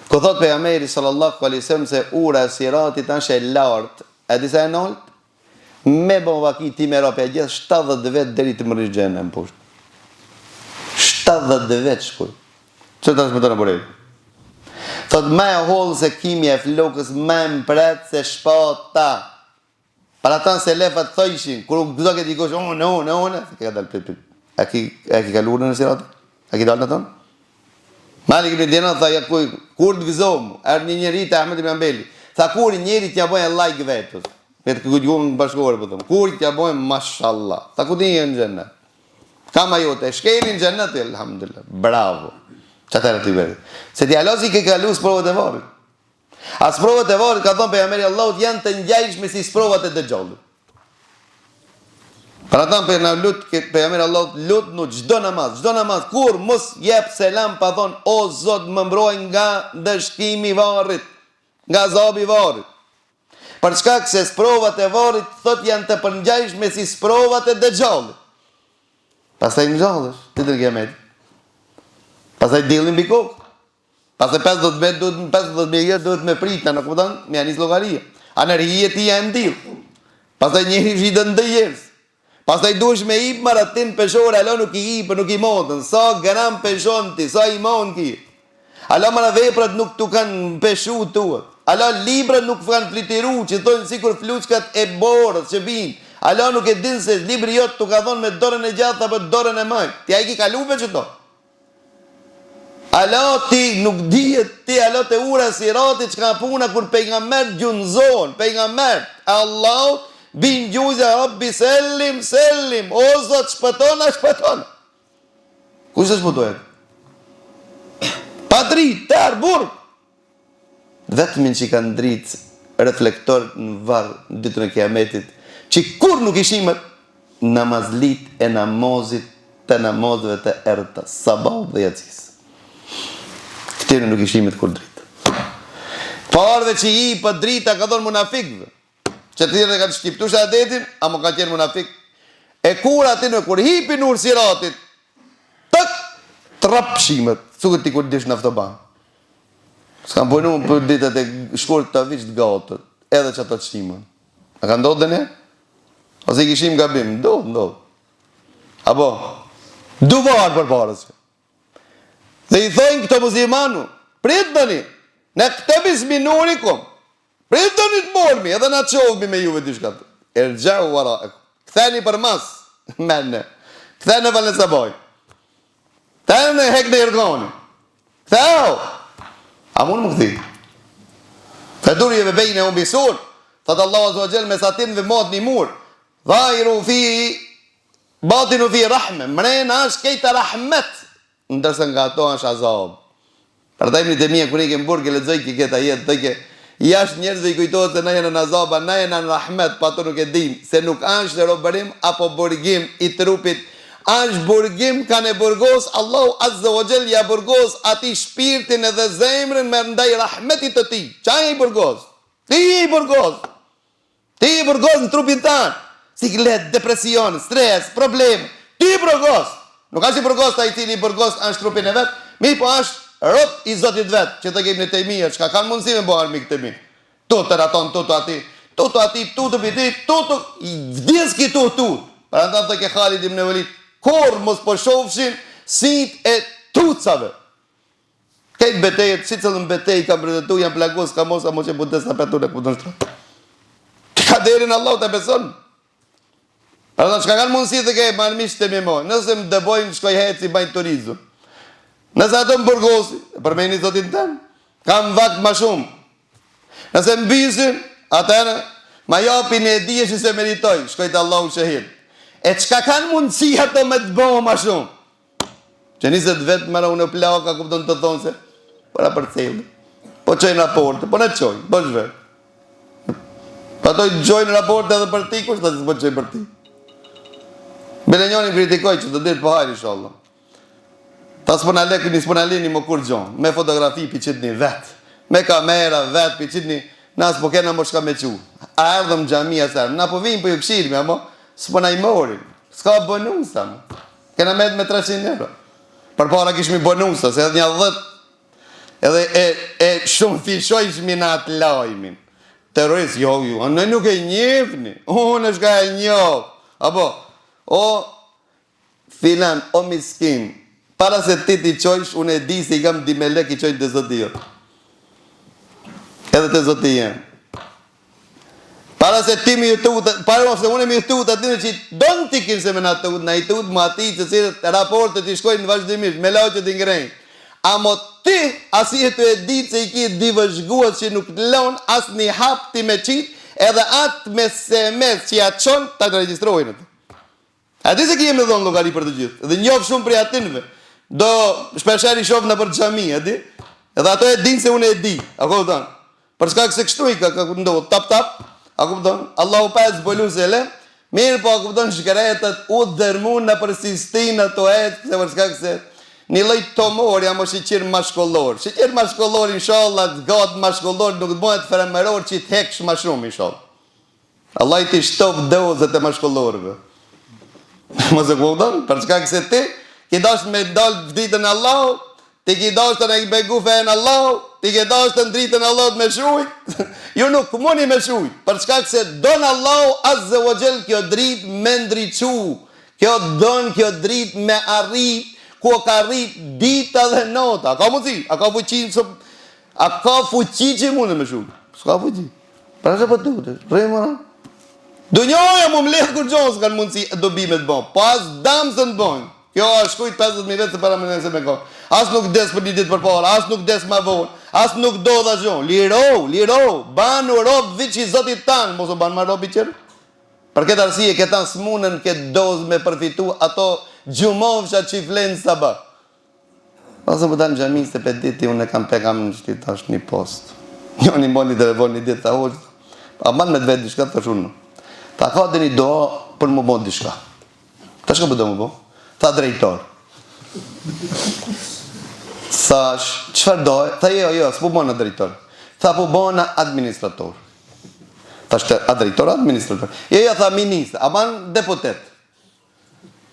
Ko thot pejgamberi sallallahu alaihi wasallam se ura e siratit është e lartë, e disa e nalt, me bovaki ti me rope gjithë 70 vet deri të mërish xhenem poshtë. 70 vet shkoj. Çfarë transmeton Abu Huraira? Thot më e hollë se kimja e flokës më mpret se shpata. Para tan se lefat thojshin, kur u gëzo që ti kosh, unë, ka dal prit. A ki kaluar në sirat? A ki dalë në tonë? Malik ibn Dinar tha, kur të gëzom, erë një njeri të Ahmed ibn Ambeli, tha kur njeri t'ja bojnë like vetës, vetë këtë gjuhën bashkore, po thëmë, kur t'ja bojnë mashallah, tha ku t'injë në gjennet, kama jote, shkeli në gjennet, alhamdulillah, bravo, që atërë t'i vetë, se t'i alosi ke kalu sprovat e varit, a sprovat e varit, ka thonë pejgamberi Allahut, janë të ngjajshme si sprovat e dëgjallit. Pra tanë për në lutë, pejgamberi Allahut lutë në gjdo namaz, kur mos jep selam pa thonë, o Zot më mbroj nga dëshkimi varrit, nga azabi varrit. Për shkak se sprovat e varrit, thot janë të përngjajshme si sprovat e dëgjallit. Pastaj në gjallësh, ti të kiameti. Pastaj dilin mbi kokë. Pastaj 50.000 jetë duhet me pritna, në kupton, me anis llogaria. Anërhije ti janë dil. Pastaj njëri zhidën dhe jerës. Pastaj duhesh me ip maratin peshore, alo nuk i ipë, nuk i motën, sa gram peshon ti, sa imon ki. Alo mëra veprat nuk tu kanë peshu tuat. Alo librat nuk kanë flitiru, që thonë sikur fluçkat e borës që vinë. Alo nuk e din se libri jot tu ka thonë me dorën e gjatë apo dorën e majtë. Ti ai ki kalupe që to. Alo ti nuk dihet ti alo te ura siratit që ka puna kur pejgamber gjunzon, pejgamber Allahu bin gjuzja, rabbi sellim, o Zot, shpëtona. Kush të shpëtojët? Pa dritë, tërë, burë. Vetëmin që kanë dritë reflektor në varë, në ditën e kiametit, që kur nuk ishimet, namazlit e namazit të namazve të erta, sabah dhe jacis. Këtire nuk ishimet kur dritë. Parve që i për drita ka thonë munafikve, që të tjere ka të shqiptu shahadetin, a më ka qenë munafik. E kur atin e kur hipi në siratit, tëk, trap shimet, suket ti kur dish në aftoban. S'kam pojnu më për ditët e shkurt të avicë të gatët, edhe që ato të shimen. A ka ndodhë dhe ne? Ose i kishim gabim? Ndodhë. Apo, duvar për parës. Dhe i thojnë këto muslimanu, pritë në një, ne këte bisminurikum, pritë një të mormi, edhe na qovmi me juve dy shkatë. Ergjau vara, këtheni për mas, mene, këtheni valë në sabaj, këtheni në hek në irgoni, këtheu, a mund më këthi? Feduri e bebejnë e unë bisur, thëtë Allah Azza wa Jall me satin dhe mod një mur, dhajru fi, batinu fi rahme, mrena është kejta rahmet, ndërse nga ato është azab. Për tajmë një të mija, kër i kemë burë, ke lezoj ki këta jetë, të ke, jashtë njerëzve i kujtohet se na jena në azaba, na jena në rahmet, pa të nuk e dim, se nuk është robërim apo burgim i trupit, është burgim kanë e burgos, Allahu Azza wa Jall ja burgos ati shpirtin edhe zemrën me ndaj rahmetit të ti. Qa i burgos? Ti i burgos. Ti i burgos në trupin tanë. Siklet, depresion, stres, problem. Ti i burgos. Nuk është i burgos ta i cili i burgos është trupin e vetë, mi po është rot i Zotit vetë, që të kemi në të mija, që ka kanë mundësi me bëharë mikë të mi. Tu të raton, tu të ati, tutu ati, tutu piti, tutu, vdes ki tutu. Për ata të ke Khalid ibn Walid, kur mos po shofshin sit e tucave. Kejt betejet, si cëllën betej ka përdetu, janë plagos, ka mos, a mo që budes në petur e ku të nështrat. Ka derin Allah të beson. Për ata shka kanë mundësi të ke marmisht të mimoj, nëse më dëbojnë shkoj heci bajnë turizm. Nëse ato më burgosi, përmeni zotin tem, kam vakt ma shumë. Nëse më bisin, atërë, ma japin e dijesh se meritoj, shkojtë Allahu shahid. E qka kanë mundësi ato me të bëmo ma shumë? Që njëset vetë mëra unë e plaka, kupton të thonë se, para për cilë, po qojnë raporte, po në qojnë, po shve. Po ato i gjojnë raporte edhe për ti, kushtë të si po qojnë për ti? Bile njoni kritikoj që të ditë po hajri, inshallah. Ta s'pona lekë, një s'pona lini më kur gjonë, me fotografi për qitë një vetë, me kamera vetë për qitë një, na s'po kena më shka me qu. A erdhëm gjamia sërë, na po vim për ju këshirë me, amo, s'pona i morin, s'ka bonusa, mo. Kena med me 300 euro. Për para kishmi bonusa, se edhe një 10, edhe e shumë fishoj shmi në atë lajmin. Terrorist, jo, në nuk e njefni, unë shka e njof, apo, o, filan, o miskin, para se ti t'i qojsh, unë e di se i kam di me lek i qojnë të zotijo. Edhe të zotijen. Para se ti mi jutu, para se unë mi jutu të atyre që donë t'i kinë se me në të i tut më ati që cilët raportet i shkojnë në vazhdimisht, me lau që t'i ngrejnë. Amo ti, asi e të e ditë se i ki di vëzhguat që nuk të lonë, as një hap ti me qitë, edhe atë me SMS që ja qonë, ta të registrojnë të. A ti se ki jemi dhonë logari për të gjithë, edhe njofë shumë për atinve. Do shpesher i shofë në për gjami, edhe ato e dinë se unë e di, a kupton? Për shkak se kështu i ka ndohë, tap, a kupton? Allahu pa e zbolu se le, mirë po a kupton shkretët, u dërmu në për sistinë të etë, se për shkak se një lejtë tomor, jam o shqirë mashkollor. Shqirë mashkollor, inshallah, të gatë mashkollor, nuk të bëhet fremeror që i të heksh ma shumë, inshallah. Allah i të shtop dozët e mashkollorve. Mos e kupton? Për shkak se ti, ki dash me dalë dritën Allah, ti ki dash të në i begu fejën Allah, ti ki dash të në dritën Allah të me shujt, ju nuk muni me shujt, për shkak se donë Allah azze o gjell kjo dritë me ndriqu, kjo donë kjo dritë me arrit, ku ka arrit dita dhe nota, a ka mundësi, a ka fuqi që i mune me shujt, s'ka fuqi, pra që për të, rejmë mëra. Dunjoja mu më lehë kur gjonë s'kanë mundësi dobime të bëjnë, pas damë se në bëjnë. Kjo është kujt 50.000 vetë se para më nëse me kohë. As nuk des për një ditë për para, as nuk des ma vonë, as nuk do dha gjonë. Liro, banu robë dhe që i zotit tanë, mos o banë ma robë i qërë. Për këtë arsije, këtan s'munën këtë dozë me përfitu ato gjumovësha që i flenë sabah. Pasë më tanë gjami se për diti, unë e kam pekam në qëtit ashtë një post. Jo një moni telefon një ditë, ta hoqë, a banë me të vetë dishka të shunë. Ta ka dhe një doa për më bon dishka. Ta shka për do më bon? Tha drejtor. Thash, qëfar dojë? Tha jo, s'po bona drejtor. Tha po bona administrator. Thash, a drejtor, administrator? Jo, tha ministr, a ban deputet.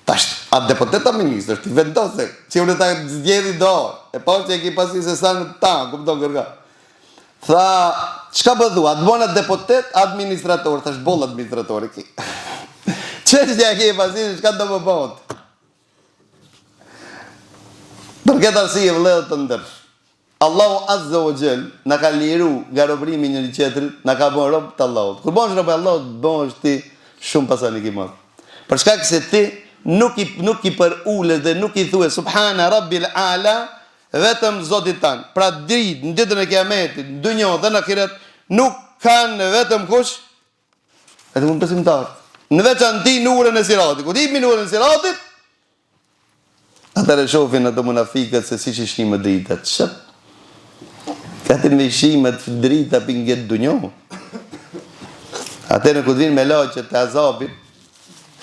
Thash, a deputet a ministr, ti vendose, që unë ta zgjedi dojë. E pa që e ki pasi se sa në ta, kupton kërka. Tha, qka bëdhu, a të bona deputet, administrator. Thash, bol administrator e ki. Qështja e ki pasi, qka do më bëndë? Për këtë arsije vëlledhë të ndërsh, Allahu Azza wa Jall në ka liru nga robrimi njëri qetërit, në ka bën robë të Allahut. Kur bën robë Allahut, bën ti shumë pasanik i madh. Për shkak se ti nuk i për ullës dhe nuk i thue Subhana Rabbil Ala vetëm Zotit tanë. Pra dritë, në ditën e kiametit, në dunjo dhe në akiret, nuk kanë vetëm kush, vetëm unë besimtar. Në veçanti në urën e siratit. Ku ti në urën e siratit, atër e shofin ato munafikët se si shishimë dritat. Shëp? Katër me shimet drita për ngetë dunjo. Atër në këtë vinë me laqët të azabit,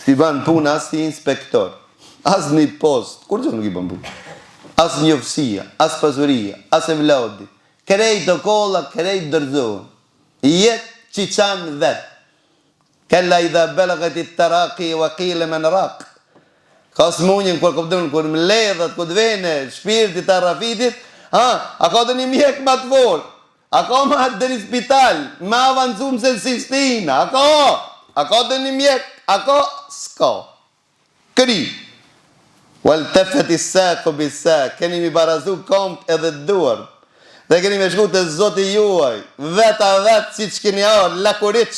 si banë puna as si inspektor, as një post, kur që nuk i banë punë? As njofësia, as pasuria, as evlodi, krejt të kolla, krejt dërzohën. Jetë që qanë vetë. Kella i dhe belagët i të raki wa kile me në rakë. Ka smunjën kër këpëdhën, kër më ledhët, kër të vene, shpirtit të rafitit, a ka të një mjek ma të volë. A ka më atë dhe një spital, me avancum se Sistina, a ka dhe një mjek, a ka, s'ka. Këri. Wal tefet i saku bi sak, keni mi barazu komt edhe duar. Dhe keni me shku të zoti juaj, veta vetë si që keni orë, lakuriq,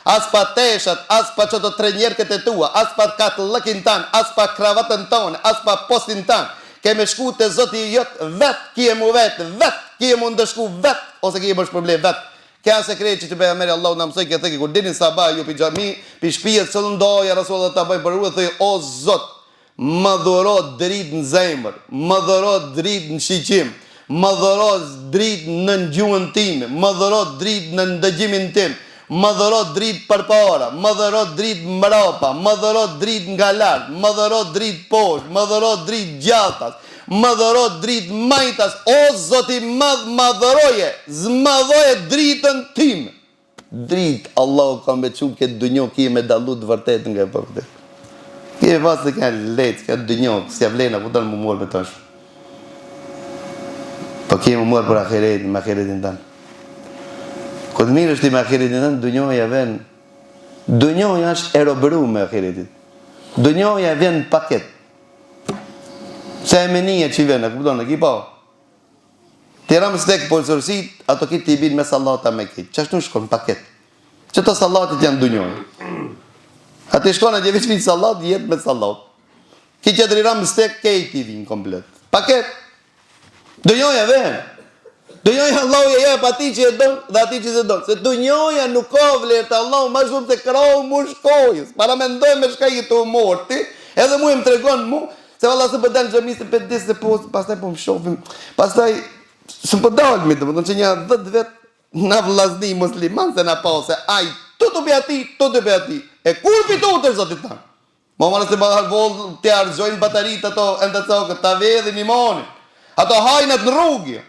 as pa teshat, as pa që të trenjerket e tua, as pa katë lëkin tanë, as pa kravatën tonë, as pa postin tanë. Kemi shku të zoti jotë vetë, kje mu vetë, kje mu ndëshku vetë, ose kje më shpërble vetë. Kja sekret që pejgamberi Allahu na mësoi, kja thëki, kur dinin sabah ju pi xhami, pi shtëpia që ndoja Rasulullah ta bëj për thoi, o Zot, më dhuro dritë në zemër, më dhuro dritë në shiqim, më dhuro dritë në gjuhën time, më dhuro dritë në ndëgjimin tim, më dhuro dritë përpara, më dhuro dritë mbrapa, më dhuro dritë nga lart, më dhuro dritë poshtë, më dhuro dritë gjatas, më dhuro dritë majtas, o Zoti madh, më dhuroje, zmadhoje dritën tim. Dritë, Allahu ka me qumë këtë dënjo, kje me dalu të vërtet nga për këtë. Kje pas të kënë letë, këtë dënjo, kësja vlena, ku të në më morë me tash. Po kje më morë për ahiretin, me ahiretin tanë. Këtë mirë është i me ahiretin tanë, dënjoja ven, dënjoja është erobëru me ahiretin. Dënjoja ven paket. Se e menija që i vene, këpëtonë, e ki pa. Të ramë stek polësërësit, ato kitë t'i bin me salata me kitë. Që ashtu në shkon, paket. Që të salatit janë dënjojë. A të shkon, a të jevish vinë salat, jetë me salat. Ki që të ramë stek, kej t'i vinë komplet. Paket. Dënjoja vene. Dënjoja Allahu e jep ati që e donë dhe ati që se donë. Se dënjoja nuk ka vlerë të Allahu ma shumë të krau mu shkojës. Para me ndoj me shka i të umorti, edhe mu e më tregon mu, se valla se përdalë gjëmi se për disë se posë, pastaj po më shofim, pastaj së përdalë mi të më që një 10 vetë në vllazni musliman se në pa se aj, tu të be ati, tu të be ati. E kur pi tu të zotit tanë? Mo marë se bëhar volë të arëgjojnë batarit ato endë të cokët, të vedhin imanin. Ato hajnët në rrugë.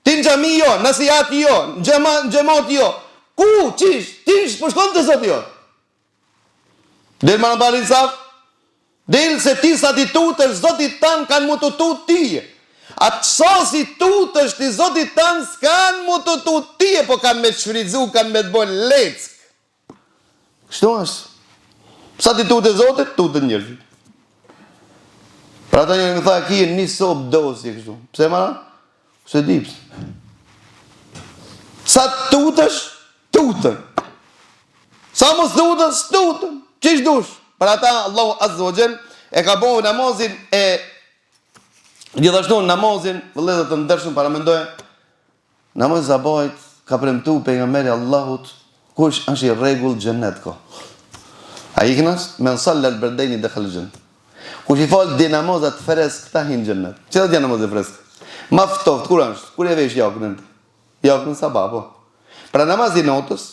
Ti në gjami jo, në sijati jo, në gjemot jo. Ku, qish, tish, për shkon të zoti jo. Del më në balin saf, del se ti sa ti tutër, zotit tanë kanë mu të tutë tije. Atë sa si tutër, ti zotit tanë s'kanë mu të tutë tije, po kanë me të shfrizu, kanë me të bojnë leck. Kështu është. Sa ti tutë e zotit, tutë njërëzit. Pra ta një në tha, ki e një sopë dosi kështu. Pse mara? Se dips. Sa tutësh, tutën. Sa mos tutën, tutën. Qish dush? Pra ta, Allahu Azza wa Jall e ka bohu namazin e gjithashtu namazin, vëlledhe të ndërshëm para mendoje, namazin sabajt ka premtu pejgamberi Allahut, kush është i rregull xhennet ko. A i kënas, men sallal berdejni dhe khalgjën. Kush i falë di namazat fresk, ta hinë xhennet. Që dhe di namazat fresk? Ma ftoft, kur është? Kur e vesh jaknën? Jaknën sabah, po. Pra namazi notës,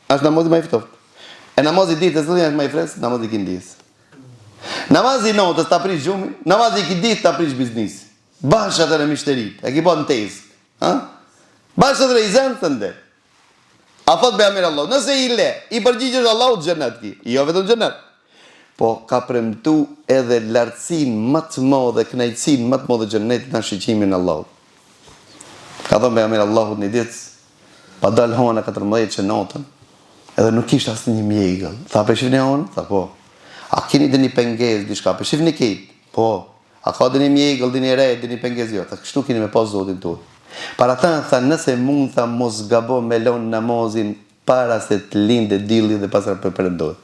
është namazi ma i ftoft. E namazi ditës, është ma i fresk, namazi kindis. Namazi notës ta prish gjumin, namazi kindis ta prish biznis. Bashat e në mishterit, e ki po në tezë. Bashat e i zenë të ndë. A thot be amir Allah, nëse i le, i përgjigjës Allah të gjennet ki, jo vetëm gjennet. Po ka premtu edhe lartësin më të madhe, kënaqësinë më të madhe xhennetit në shiqimin e Allahut. Ka thënë pejgamberi Allahut një ditë, pa dalë hona 14 që natën, edhe nuk kishte asnjë mjegëll. Tha pe shihni hon? Tha po. A keni dëni pengesë diçka? Po shihni kët. Po. A ka dëni mjegëll, dëni re, dëni pengesë jo? Tha kështu keni me pas Zotin tuaj. Para ta tha nëse mund tha mos gabo me lon namazin para se të lindë dilli dhe pastaj përpërendohet.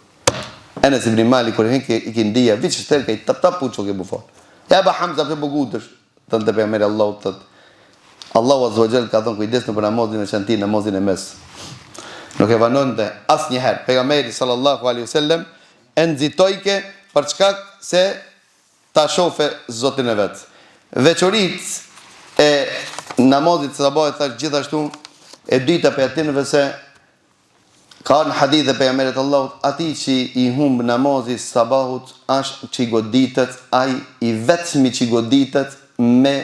Enes ibn Malik kur hen i kindia viç shtel kai tap puço ke bufon. Ja ba Hamza pe bugutesh, tan te pejgamberi Allahu thot. Allahu Azza wa Jall ka thënë kujdes në namazin e shantin, namazin e mes. Nuk e vanonte asnjëherë pejgamberi sallallahu alaihi wasallam e nxitojke për çka se ta shofe Zotin e vet. Veçoritë e namazit sabahit thash gjithashtu e dyta pe atinëve se ka në hadith dhe pejgamberit Allahut, ati që i humbë namazit sabahut, është që i goditet, ai i vetëmi që i goditet me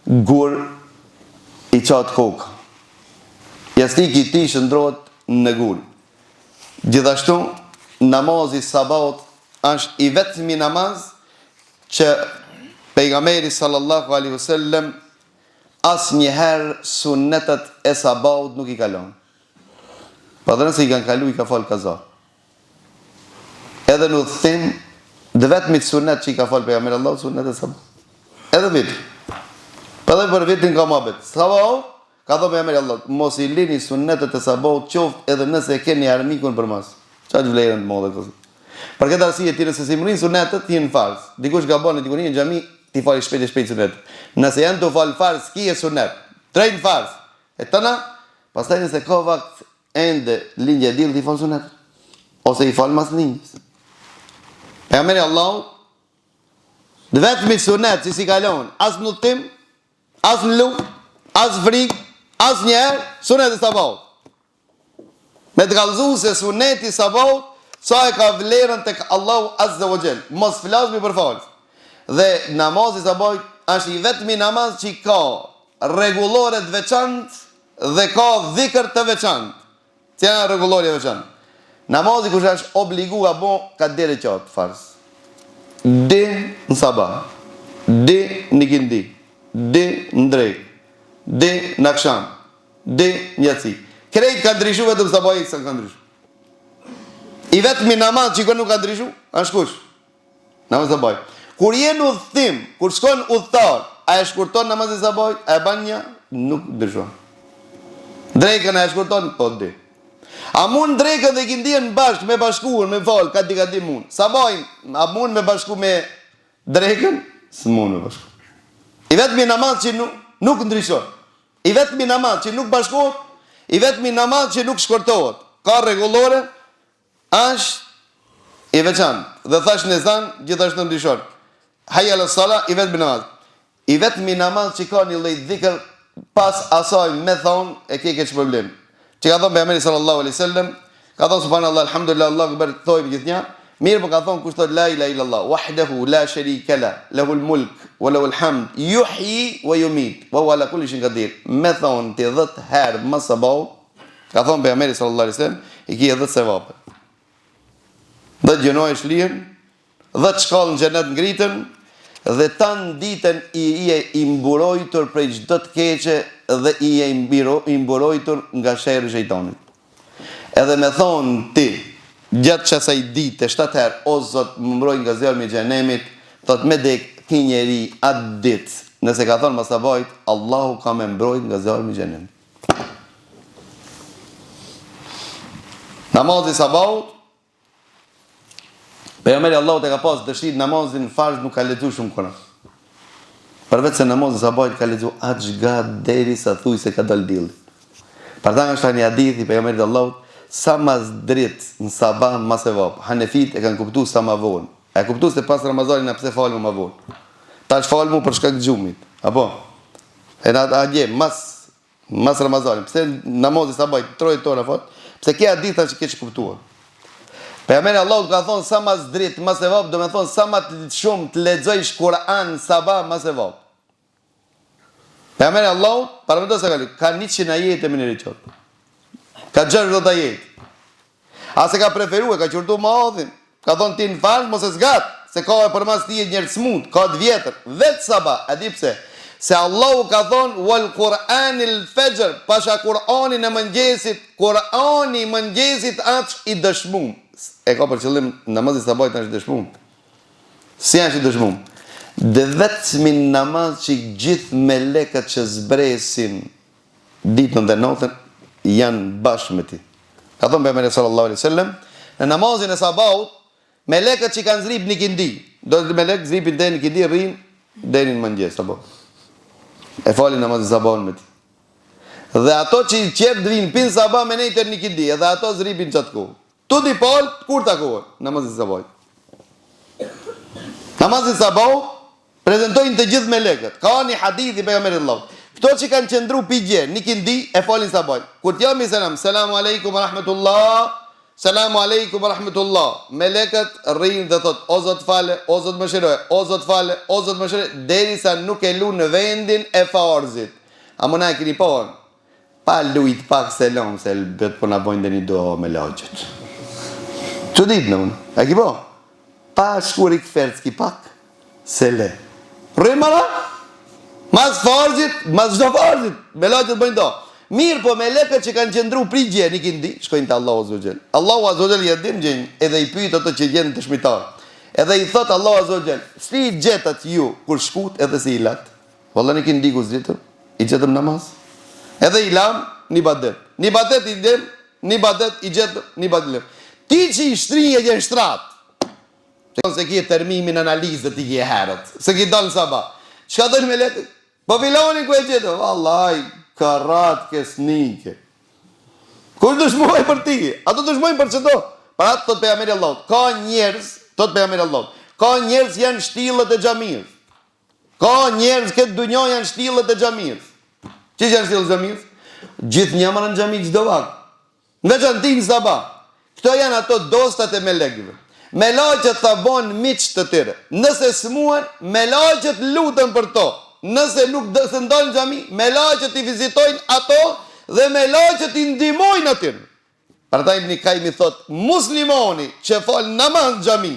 gur i qatë kokë. Jasnik i ti shëndrot në gur. Gjithashtu, namazit sabahut është i vetëmi namaz që pejgamberi sallallahu alaihi wasallam asnjëherë sunetet e sabaut nuk i kalon. Pa dhe nëse i kanë kalu, i ka falë kaza. Edhe në udhëtim, dhe vetëmit sunet që i ka falë pejgamberi Allah, sunet e sabaut. Edhe vitë. Pa dhe për vitin ka mabet. Sabaut, ka thë pejgamberi Allah, mos i lini sunetet e sabaut qoftë edhe nëse keni armikun për mas. Qa që vlerën të modhe kësë. Për këtë arsye ti nëse si mërin sunetet, ti në farz. Dikush ka bani, dikush në gjami, ti fali shpejt sunet. Nëse janë të falë farz, ki e sunet. Trejnë farz. E tëna, pastaj nëse ka vakt ende linjë e dilë, ti falë sunet. Ose i falë mas linjës. Pejgamberi Allah, dhe vetëmi sunet, si kalon, as në tim, as në luk, as frik, as njerë, sunet e sabaut. Me të kalëzu se suneti sabaut, sa e ka vlerën të Allahu Azza wa Jall. Mos flasmi për falës. Dhe namazi sabaut është i vetëmi namaz që ka regulore të veçantë dhe ka dhikër të veçantë. Që janë regulore të veçantë. Namazi kush është obligu a bo ka dhere qatë farës. Di në sabah, di në kindi, di në drejt, di në aksham, di në jatësi. Krejt ka ndryshu vetëm sabah i sa ka ndryshu. I vetëmi namaz që i nuk ka ndryshu, është kush? Namaz sabah. Kur jenë udhëtim, kur shkon udhëtar, a e shkurton namazin sabah, a e ban një, nuk ndryshon. Drejkën a e shkurton, po di. A mund drejkën dhe kindien bashkë me bashkuar, me falë, ka di mund. Sabajn, a mund me bashku me drejkën? Së mund me bashku. I vetëmi namaz që nuk ndryshon. I vetëmi namaz që nuk bashkohet, i vetëmi namaz që nuk shkurtohet. Ka regulore, është i veçantë. Dhe thash në zan, gjithashtu në ndryshon. Hayya ala sala, i vetëmi namaz. I vetëmi namaz që ka një lloj dhikr, pas asaj me thonë, e ke që problem. Që ka thonë pejgamberi sallallahu alaihi wasallam, ka thonë subhanallahu alhamdulillah Allahu akbar thojmë gjithnjë, mirë po ka thonë kush thot la ilaha illallah wahdahu la sharika la lahul mulk wa lahul hamd yuhyi wa yumit wa huwa ala kulli shay'in qadir. Me thonë ti 10 herë më sabah, ka thonë pejgamberi sallallahu alaihi wasallam, i ke 10 sevap. 10 gjënoje shlihen, 10 shkallë në xhenet ngritën, dhe tanë ditën i e imburojtur prej çdo të keqe dhe i e imburojtur nga sherri i shejtanit. Edhe me thonë ti, gjatë qasaj dite, 7 herë, o Zot, më mbroj nga zjarmi i xhenemit, thot me dek ki njeri atë ditë, nëse ka thonë masabajt, Allahu ka me mbroj nga zjarmi i xhenemit. Namazi sabaut, pejgamberi Allahut e ka pas dëshirë namazin farz nuk ka lexuar shumë Kur'an. Përveç se namazin sabahit ka lexuar aq derisa thuj se ka dal dielli. Përta është një hadith i pejgamberit Allahut, sa mas drit në sabah mas e vap. Hanefit e kanë kuptuar sa më vonë. E kuptuar se pas Ramazanit na pse falmu më vonë. Tash falmu për shkak të xhumit. Apo? E na atje mas Ramazanit. Pse namazi sabahit 3 orë fat? Pse ke hadith që ke kuptuar. Pejgamberi Allahut ka thonë sa mas dritë mas e vap, do me thonë sa ma të shumë të lexojsh Kur'an sabah mas e vap. Pejgamberi Allahut, paramedo se ka 100 ajete me njëri qot. Ka 60 ajete. Ase ka preferuar, ka qurtu madhin. Ka thonë ti në falë, mos e zgat, se ka e për mas ti e njërë smut, ka 2 vjetër, vetë sabah, e di pse. Se Allahu ka thonë, wal Kur'anil fajr, pasha Kur'anin e mëngjesit, Kur'ani mëngjesit atë i dëshmum. E ka për qëllim namazi sabahit është dëshmum. Si është i dëshmum? Dhe vetëmi namaz që gjithë melekët që zbresin ditën dhe notën janë bashkë me ti. Ka thonë pejgamberi sallallahu alaihi wasallam, në namazin e sabahut, melekët që kanë zrip një kindi, do të melekët zripin deri në kindi, rrin deri në mëngjes sabah. E falin namazin sabahun me ti. Dhe ato që i qep drin pin sabah me nejtër një kindi, edhe ato zripin qatë kohë. Tudi pol, kur të kohën, namazin sabahit. Namazin sabahit, prezentojnë të gjithë melekët. Ka një hadith i pejgamberit Allahut. Këto që kanë qëndru pigje, një kindi, e falin sabahit. Kur t'jam i selam, selamu alaikum wa rahmetullah, selamu alaikum wa rahmetullah. Melekët rrinë dhe thot, o Zot fale, o Zot më shiroj, o Zot fale, o Zot më shiroj, derisa nuk e lu në vendin e farzit. A më na e kini pohën, pa lujt pak selam, se bet po na bojnë dhe një do me lagjët. Që ditë në unë, e ki po? Pa shkur i këferës ki pak, se le. Rrimara, Mas farzit, mas çdo farzit, melekët bëjnë do. Mirë, po melekët që kanë qëndru prigje, një kindi, shkojnë të Allahu Azza wa Jall. Allahu Azza wa Jall ja din gjën, edhe i pyet ato që gjen të shmitar. Edhe i thot Allahu Azza wa Jall, si i gjetat ju kur shkut edhe si i lat? Valla një kindi ku zgjetëm, i gjetëm namaz. Edhe i lam, një badet. Një badet i dem, një badet i gjetëm, një badet. Ti që i shtrije gjen shtrat. Se ki e termimin analizë dhe ti ki e herët. Se ki dalë sabah. Qka dojnë me letë? Po filoni ku e gjithë? Vallaj, karat kesnike. Kush dëshmoj për ti? Ato dëshmojnë për qëto? Për atë thot pejgamberi Allahut. Ka njerëz, thot pejgamberi Allahut. Ka njerëz janë shtilët e xhamisë. Ka njerëz këtë dunjë janë shtilët e xhamisë. Çi janë shtilët e xhamisë? Gjithë njëmarën në xhami çdo vakt. Në veçantë në sabah. Këto janë ato dostat e melekëve. Melaqët ta bon miq të tyre. Nëse smuan, melaqët lutën për to. Nëse nuk se ndalën në xhami, melaqët i vizitojnë ato dhe melaqët i ndihmojnë atyre. Prandaj Ibn Kaimi thot, muslimani që fal namaz në xhami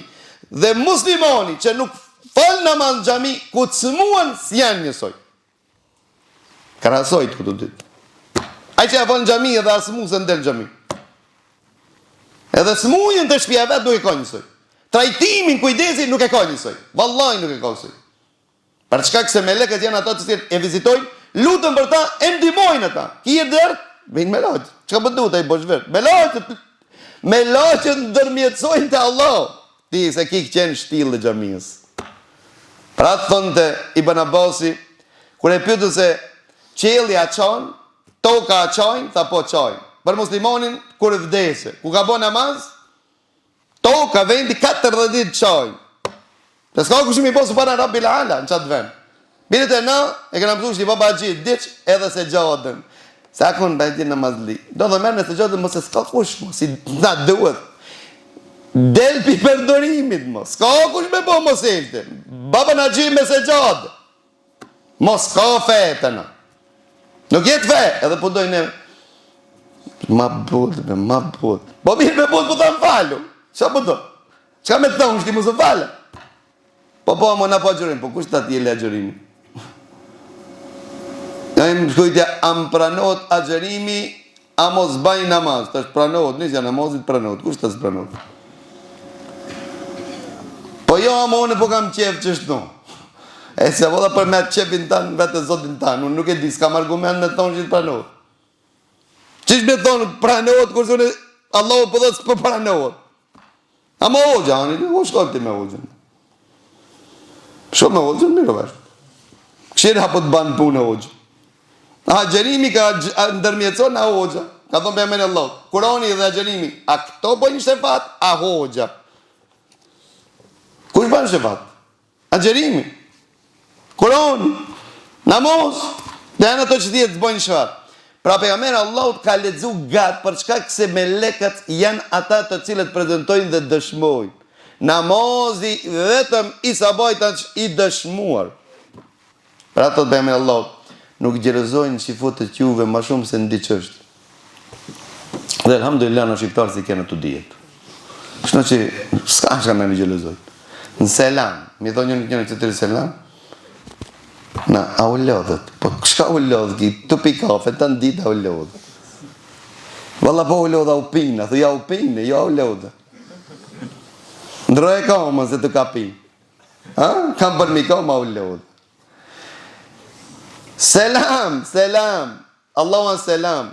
dhe muslimani që nuk fal namaz në xhami, ku të smuan s'janë njësoj. Krahasoj këto dy. Ai që fal në xhami dhe asmu se ndel në xhami. Edhe smujën të shtëpia vet nuk e ka njësoj. Trajtimin, kujdesin nuk e ka njësoj. Vallahi nuk e ka njësoj. Për çka se melekët janë ato që e vizitojnë, lutën për ta, e ndihmojnë ata. Ki e der, vin me lajt. Çka po duhet ai bosh vet? Me lajt ndërmjetësojnë te Allah. Ti se ki qenë shtill e xhamisë. Pra thonte Ibn Abbasi, kur e pyetën se qielli a çon, toka a çojnë, tha po çojnë. Për muslimonin, kur vdese, ku ka bo namaz, toka vendi 40 ditë çojnë. Dhe s'ka kush mi posë para Rabbil Ala, në qatë vend. Birit e na, e këna mësu shti baba gjithë, diq edhe se gjodën. Sa kun bëjti namaz li. Do dhe mërë në se gjodën, mos e s'ka kush, mos i na duhet. Del pi përdorimit, mos. S'ka kush me bo mos elte. Baba na gjithë me se gjodë. Mos s'ka fe të na. Nuk jetë fe, edhe po dojnë e ma budë, ma budë. Po mirë me budë, po ta më falu. Qa po do? Qa me të thonë, shki mu së falë? Po më na po agjerim, po kush të ati e le agjerimi? Ja im shkujtja, am pranot agjerimi, a mos baj namaz. Ta është pranot, nisja namazit pranot. Kush të së pranot? Po jo, amone, po kam qef qështu. E se voda për me atë qefin tanë, vete zotin tanë. Unë nuk e di, s'kam argument me thonë që të pranot. Qish me thonë pranohet, kërse unë Allahu për dhe s'për pranohet. A më hoxha, o shkoj ti me hoxhën. Shko me hoxhën, mirë vashë. Këshirë hapë të banë punë hoxhë. A gjerimi ka ndërmjetëson a hoxha. Ka thonë për e mene Allah. Kurani dhe gjerimi, a këto bëjnë shefat, a hoxha. Kush bëjnë shefat? A gjerimi. Kurani. Namaz. Dhe janë ato që tjetë të bëjnë shefat. Pra pejgamberi Allahut ka lexu gat për shkak se melekët janë ata të cilët prezantojnë dhe dëshmojnë. Namazi vetëm i sabajtash i dëshmuar. Pra thot pejgamberi Allahut, nuk gjerëzojnë shifotet juve më shumë se ndiç është. Dhe alhamdulillah në shqiptar si kanë të dijet. Kështu që s'ka shka me gjerëzoj. Në selam, mi thonë njëri që të selam. Na, a u lodhët? Po, shka u lodhë ki? Tu pi kafe, të në ditë a u lodhë. Valla po u lodhë a u pina, thu ja u pine, jo a u lodhë. Ndro e kama se të ka pi. Kam për mi kama a u lodhë. Selam, selam. Allahu selam.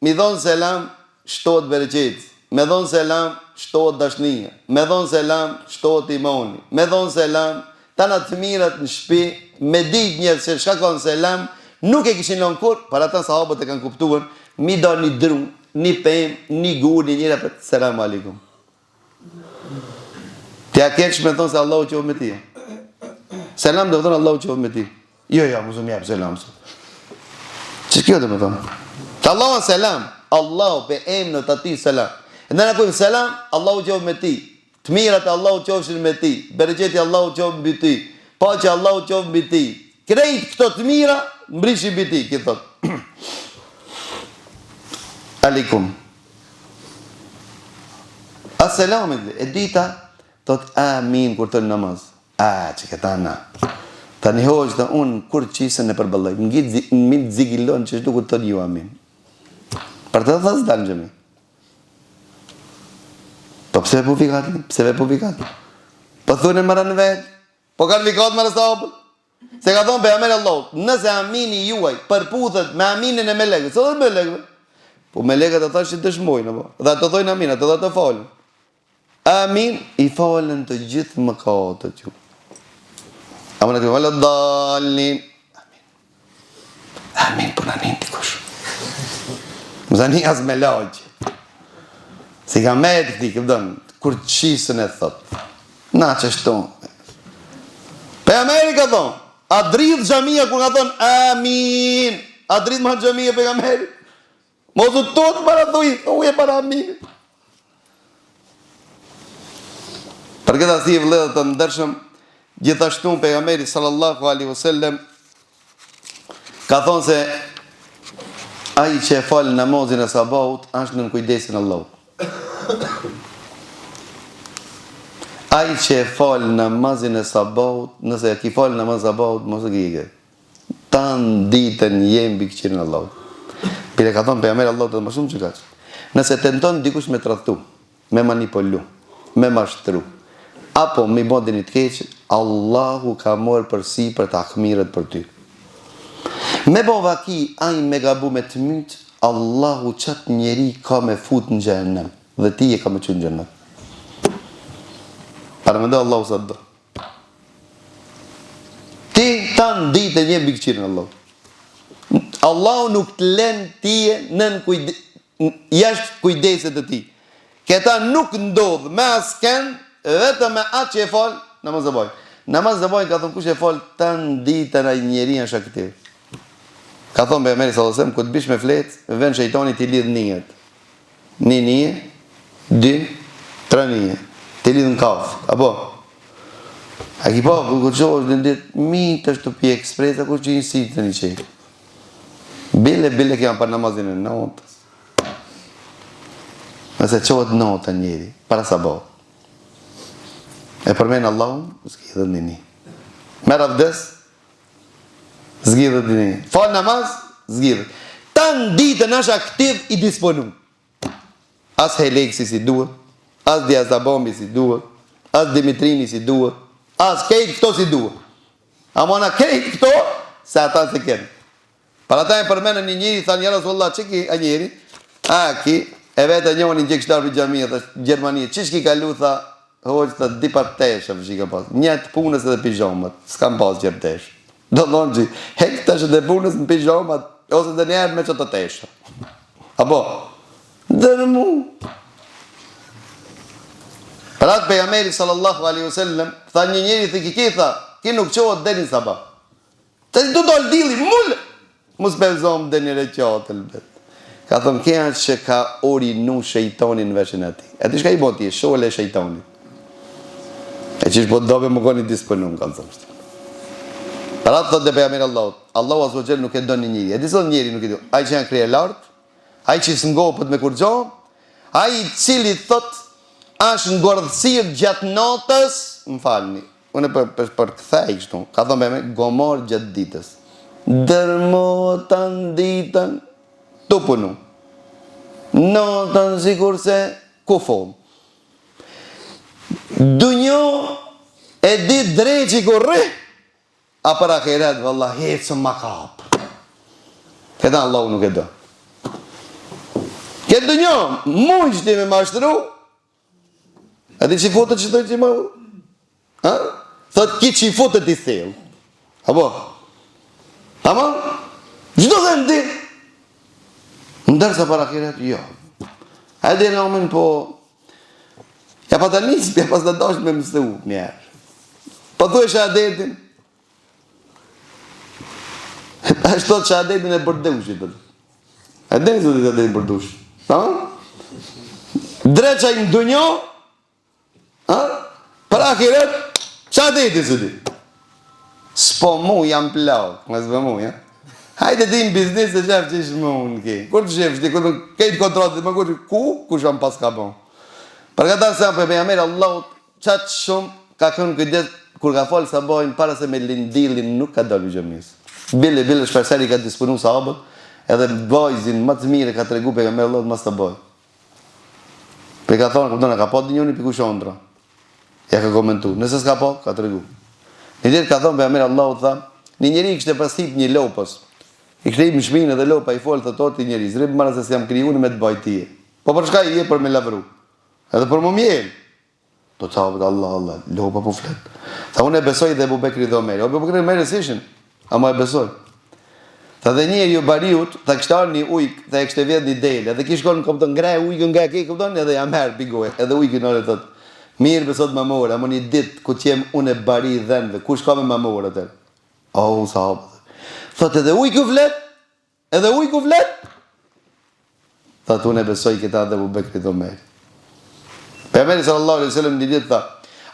Mi dhonë selam, shtot bereqetës. Me dhonë selam, shtot dashnia. Me dhonë selam, shtot imani. Me dhonë selam, ta në të mirat në shpi, me dit njërë se shka kanë selam, nuk e kishin lënë kur, para ta sahabët e kanë kuptuar, mi do një dru, një pem, një gur, një njëra për selam alikum. Tja keq me thonë se Allahu qovë me ti. Selam dhe thonë Allahu qovë me ti. Jo, mu më jabë selam. Që kjo dhe me thonë? Të Allahu selam, Allahu pe em në të ati selam. E në në kujmë selam, Allahu qovë me ti. Të mirat e Allahu qofshin me ti, bereqeti Allahu qofë mbi ti, paqja Allahu qofë mbi ti. Krejt këto të mira, mbrishin mbi ti, ki thot. Alikum. As-selamit, e dita, thot amin kur të në namaz. Që këta na. Tani hoqë dhe unë kur qisën e përbëlloj, në zigilon që shtu ku të një amin. Për të dhe s'dalë në gjemi. Po pse po vikatli? Pse po vikatli? Po thunë e mëra në vetë? Po kanë vikat më rësabë? Se ka thonë pejgamberi Allahut, nëse amini juaj përputhet me aminin e melekëve, së dhe melekëve? Po melekët e thashtë që dëshmojnë, dhe të thojnë amin, atë dhe të falën. Amin, i falën të gjithë mëkatët ju. Amin e të falën dalin. Amin, për anin t'i kush. Më zani as me laqë. Si ka me të këti, këpëdën, kur qisën e thotë. Na që shtonë. Pejgamberi ka thonë, a dridh xhamia kur ka thonë amin. A dridh ma xhamia pejgamberi. Mosu tot para thuj, uje para amin. Për këtë arsye vëllezër të ndershëm, gjithashtu pejgamberi sallallahu alaihi wasallam ka thonë se ai që e fal namazin e sabahut është nën kujdesin e Allahut. Ai që e fal namazin e sabahut, nëse e ki fal namazin e sabahut, mos e kike. Tanë ditën jem bikqirin Allahut. Pire ka thonë pejgamberi Allahut edhe më shumë që kaq. Nëse tenton dikush me tradhtu, me manipulu, me mashtru, apo me bën dinit keq, Allahu ka marrë përsi për të akmiret për ty. Me bo vaki, ai me gabu me të mytë, Allahu qatë njeri ka me fut në xhenem, dhe ti e ka me qenë në xhenem. Paramendoj Allahu sa do. Ti tanë ditë e një bikqirin Allahu. Allahu nuk të len tije jashtë kujdeset e ti. Këta nuk ndodhë me asken, vetëm me atë që e falë, namaz e baj. Namaz e baj ka thonë kush e falë tanë ditën a njeri në shaktiv. Ka thonë pejgamberi sallallahu alajhi wasallam, ku të bish me fletë, vën shejtani t'i lidh njët. Një një, 2, 3 një. T'i lidh në kafë, apo? A ki pa, ku qohë në ditë, mi të shtëpi ekspresa, ku që i nësitë të një qejtë. Bile këja për namazin e notës. Nëse qohët notë njeri, para sabah. E përmenë Allahun, zgjidhët një një. Merë avdes, zgjidhët një një. Falë namaz, zgjidhët. Tanë ditën është aktiv i disponu. As Heleksi si duhet, as Diazabombi si duhet, as Dimitrini si duhet, as kejtë këto si duhet. A mona kejtë këto, se ata se kënë. Para ta e përmenë një njëri, tha një Rasulullah, që ki a njëri? A ki, e vetë njëni që kështar për gjamia, të Gjermania, që shki kalu, tha, hoqë të di par teshë, shika pas. Njëtë punës edhe pijamat, s'kam pas gjërë teshë. Do thonë që, hek të shë dhe punës në pijamat, ose dhe njerë me që të teshë. Apo? Dhe në mu. Për atë pejgamberi sallallahu alaihi wasallam, tha një njëri thë ki tha, ki nuk qohët dhe një sabah. Të du dollë dili, mullë. Mus përzom dhe një reqatë të lbet. Ka thëmë, kja që ka orinu shejtonin në veshin ati. E të shka i boti, e shohële e shejtonin. E që shpo dobe më koni disponum, ka thëmë. Për atë thot dhe pejgamberi Allahut, Allahu azza wa jall nuk e do një njëri. E disot njëri nuk e do. Ai që janë krije lartë, ai që s'ngopët me kur gjohë, ai cili thot, ashtë në gordësirë gjatë natës, më falni, unë për këthej kështu, ka thëmë me gomor gjatë ditës. Dërmotën ditën, të punu. Natën sikur se kufon. Dunjo e dit dreqi kurri, a për akiret, vëllah, hecë më kapë. Këta Allahu nuk e do. Këtë dunjo, mund që ti me mashtru, a ti që futët që të që më? Thot ki që i futët i thellë. Apo? Ama? Gjdo dhe në din? Ndërsa për akiret, jo. A dhe në omen po, ja pa të njësë, ja pas të dashtë me mësë njerë. Po thu e shahadetin? A shtot shahadetin e bërdushit. A dhe në zotit shahadetin bërdushit. Dreqa i në dunjo, për akiret, shahadetin së di. S'po mu jam plak, më s'po mu, ja? Hajde ti në biznis e qef që ishë mu në ki. Kur të shef, kur të kejtë kontrotit, më kur ku sham pas ka bon. Për këta se për pejgamberi Allahut, qatë shumë ka kënë kujdes kur ka fol sabajin para se me lindillin nuk ka dalë xhamis. Bile shperseri ka disponu sahabët, edhe vajzin më të mirë ka tregu pejgamberi Allahut mas sabaj. Pe ka thonë, kupton, ka pa dinjoni piku shondra. Ja ka komentu. Nëse s'ka pa, ka tregu. Një ditë ka thonë pejgamberi Allahut tha, një njeri kishte pasip një lopës. I kishte në shpinë dhe lopa i fol thotë njeri, zrip marrë se s'jam kriju me të bëj tije. Po për çka i je për me lavru? Edhe për më mjel. Do të thot Allah, lopa po flet. Tha unë e besoj dhe Abu Bekri dhe Omeri. Abu Bekri dhe Omeri s'ishin, ama e besoj. Tha dhe njeri ju bariut, tha kishte ardhur një ujk, tha e kishte vjedh një del, edhe kish shkon kupton ngre ujkën nga ke kupton, edhe ja merr pikoj. Edhe ujki nore thot, mirë besot më morë, ama një ditë ku t'jem unë e bari dhenve, kush ka me më morë atë? Oh, sahabë. Thot edhe ujku flet? Edhe ujku flet? Thot unë e besoj këta dhe Abu Bekri dhe Omeri. Pejgamberi sallallahu alaihi wasallam një ditë tha,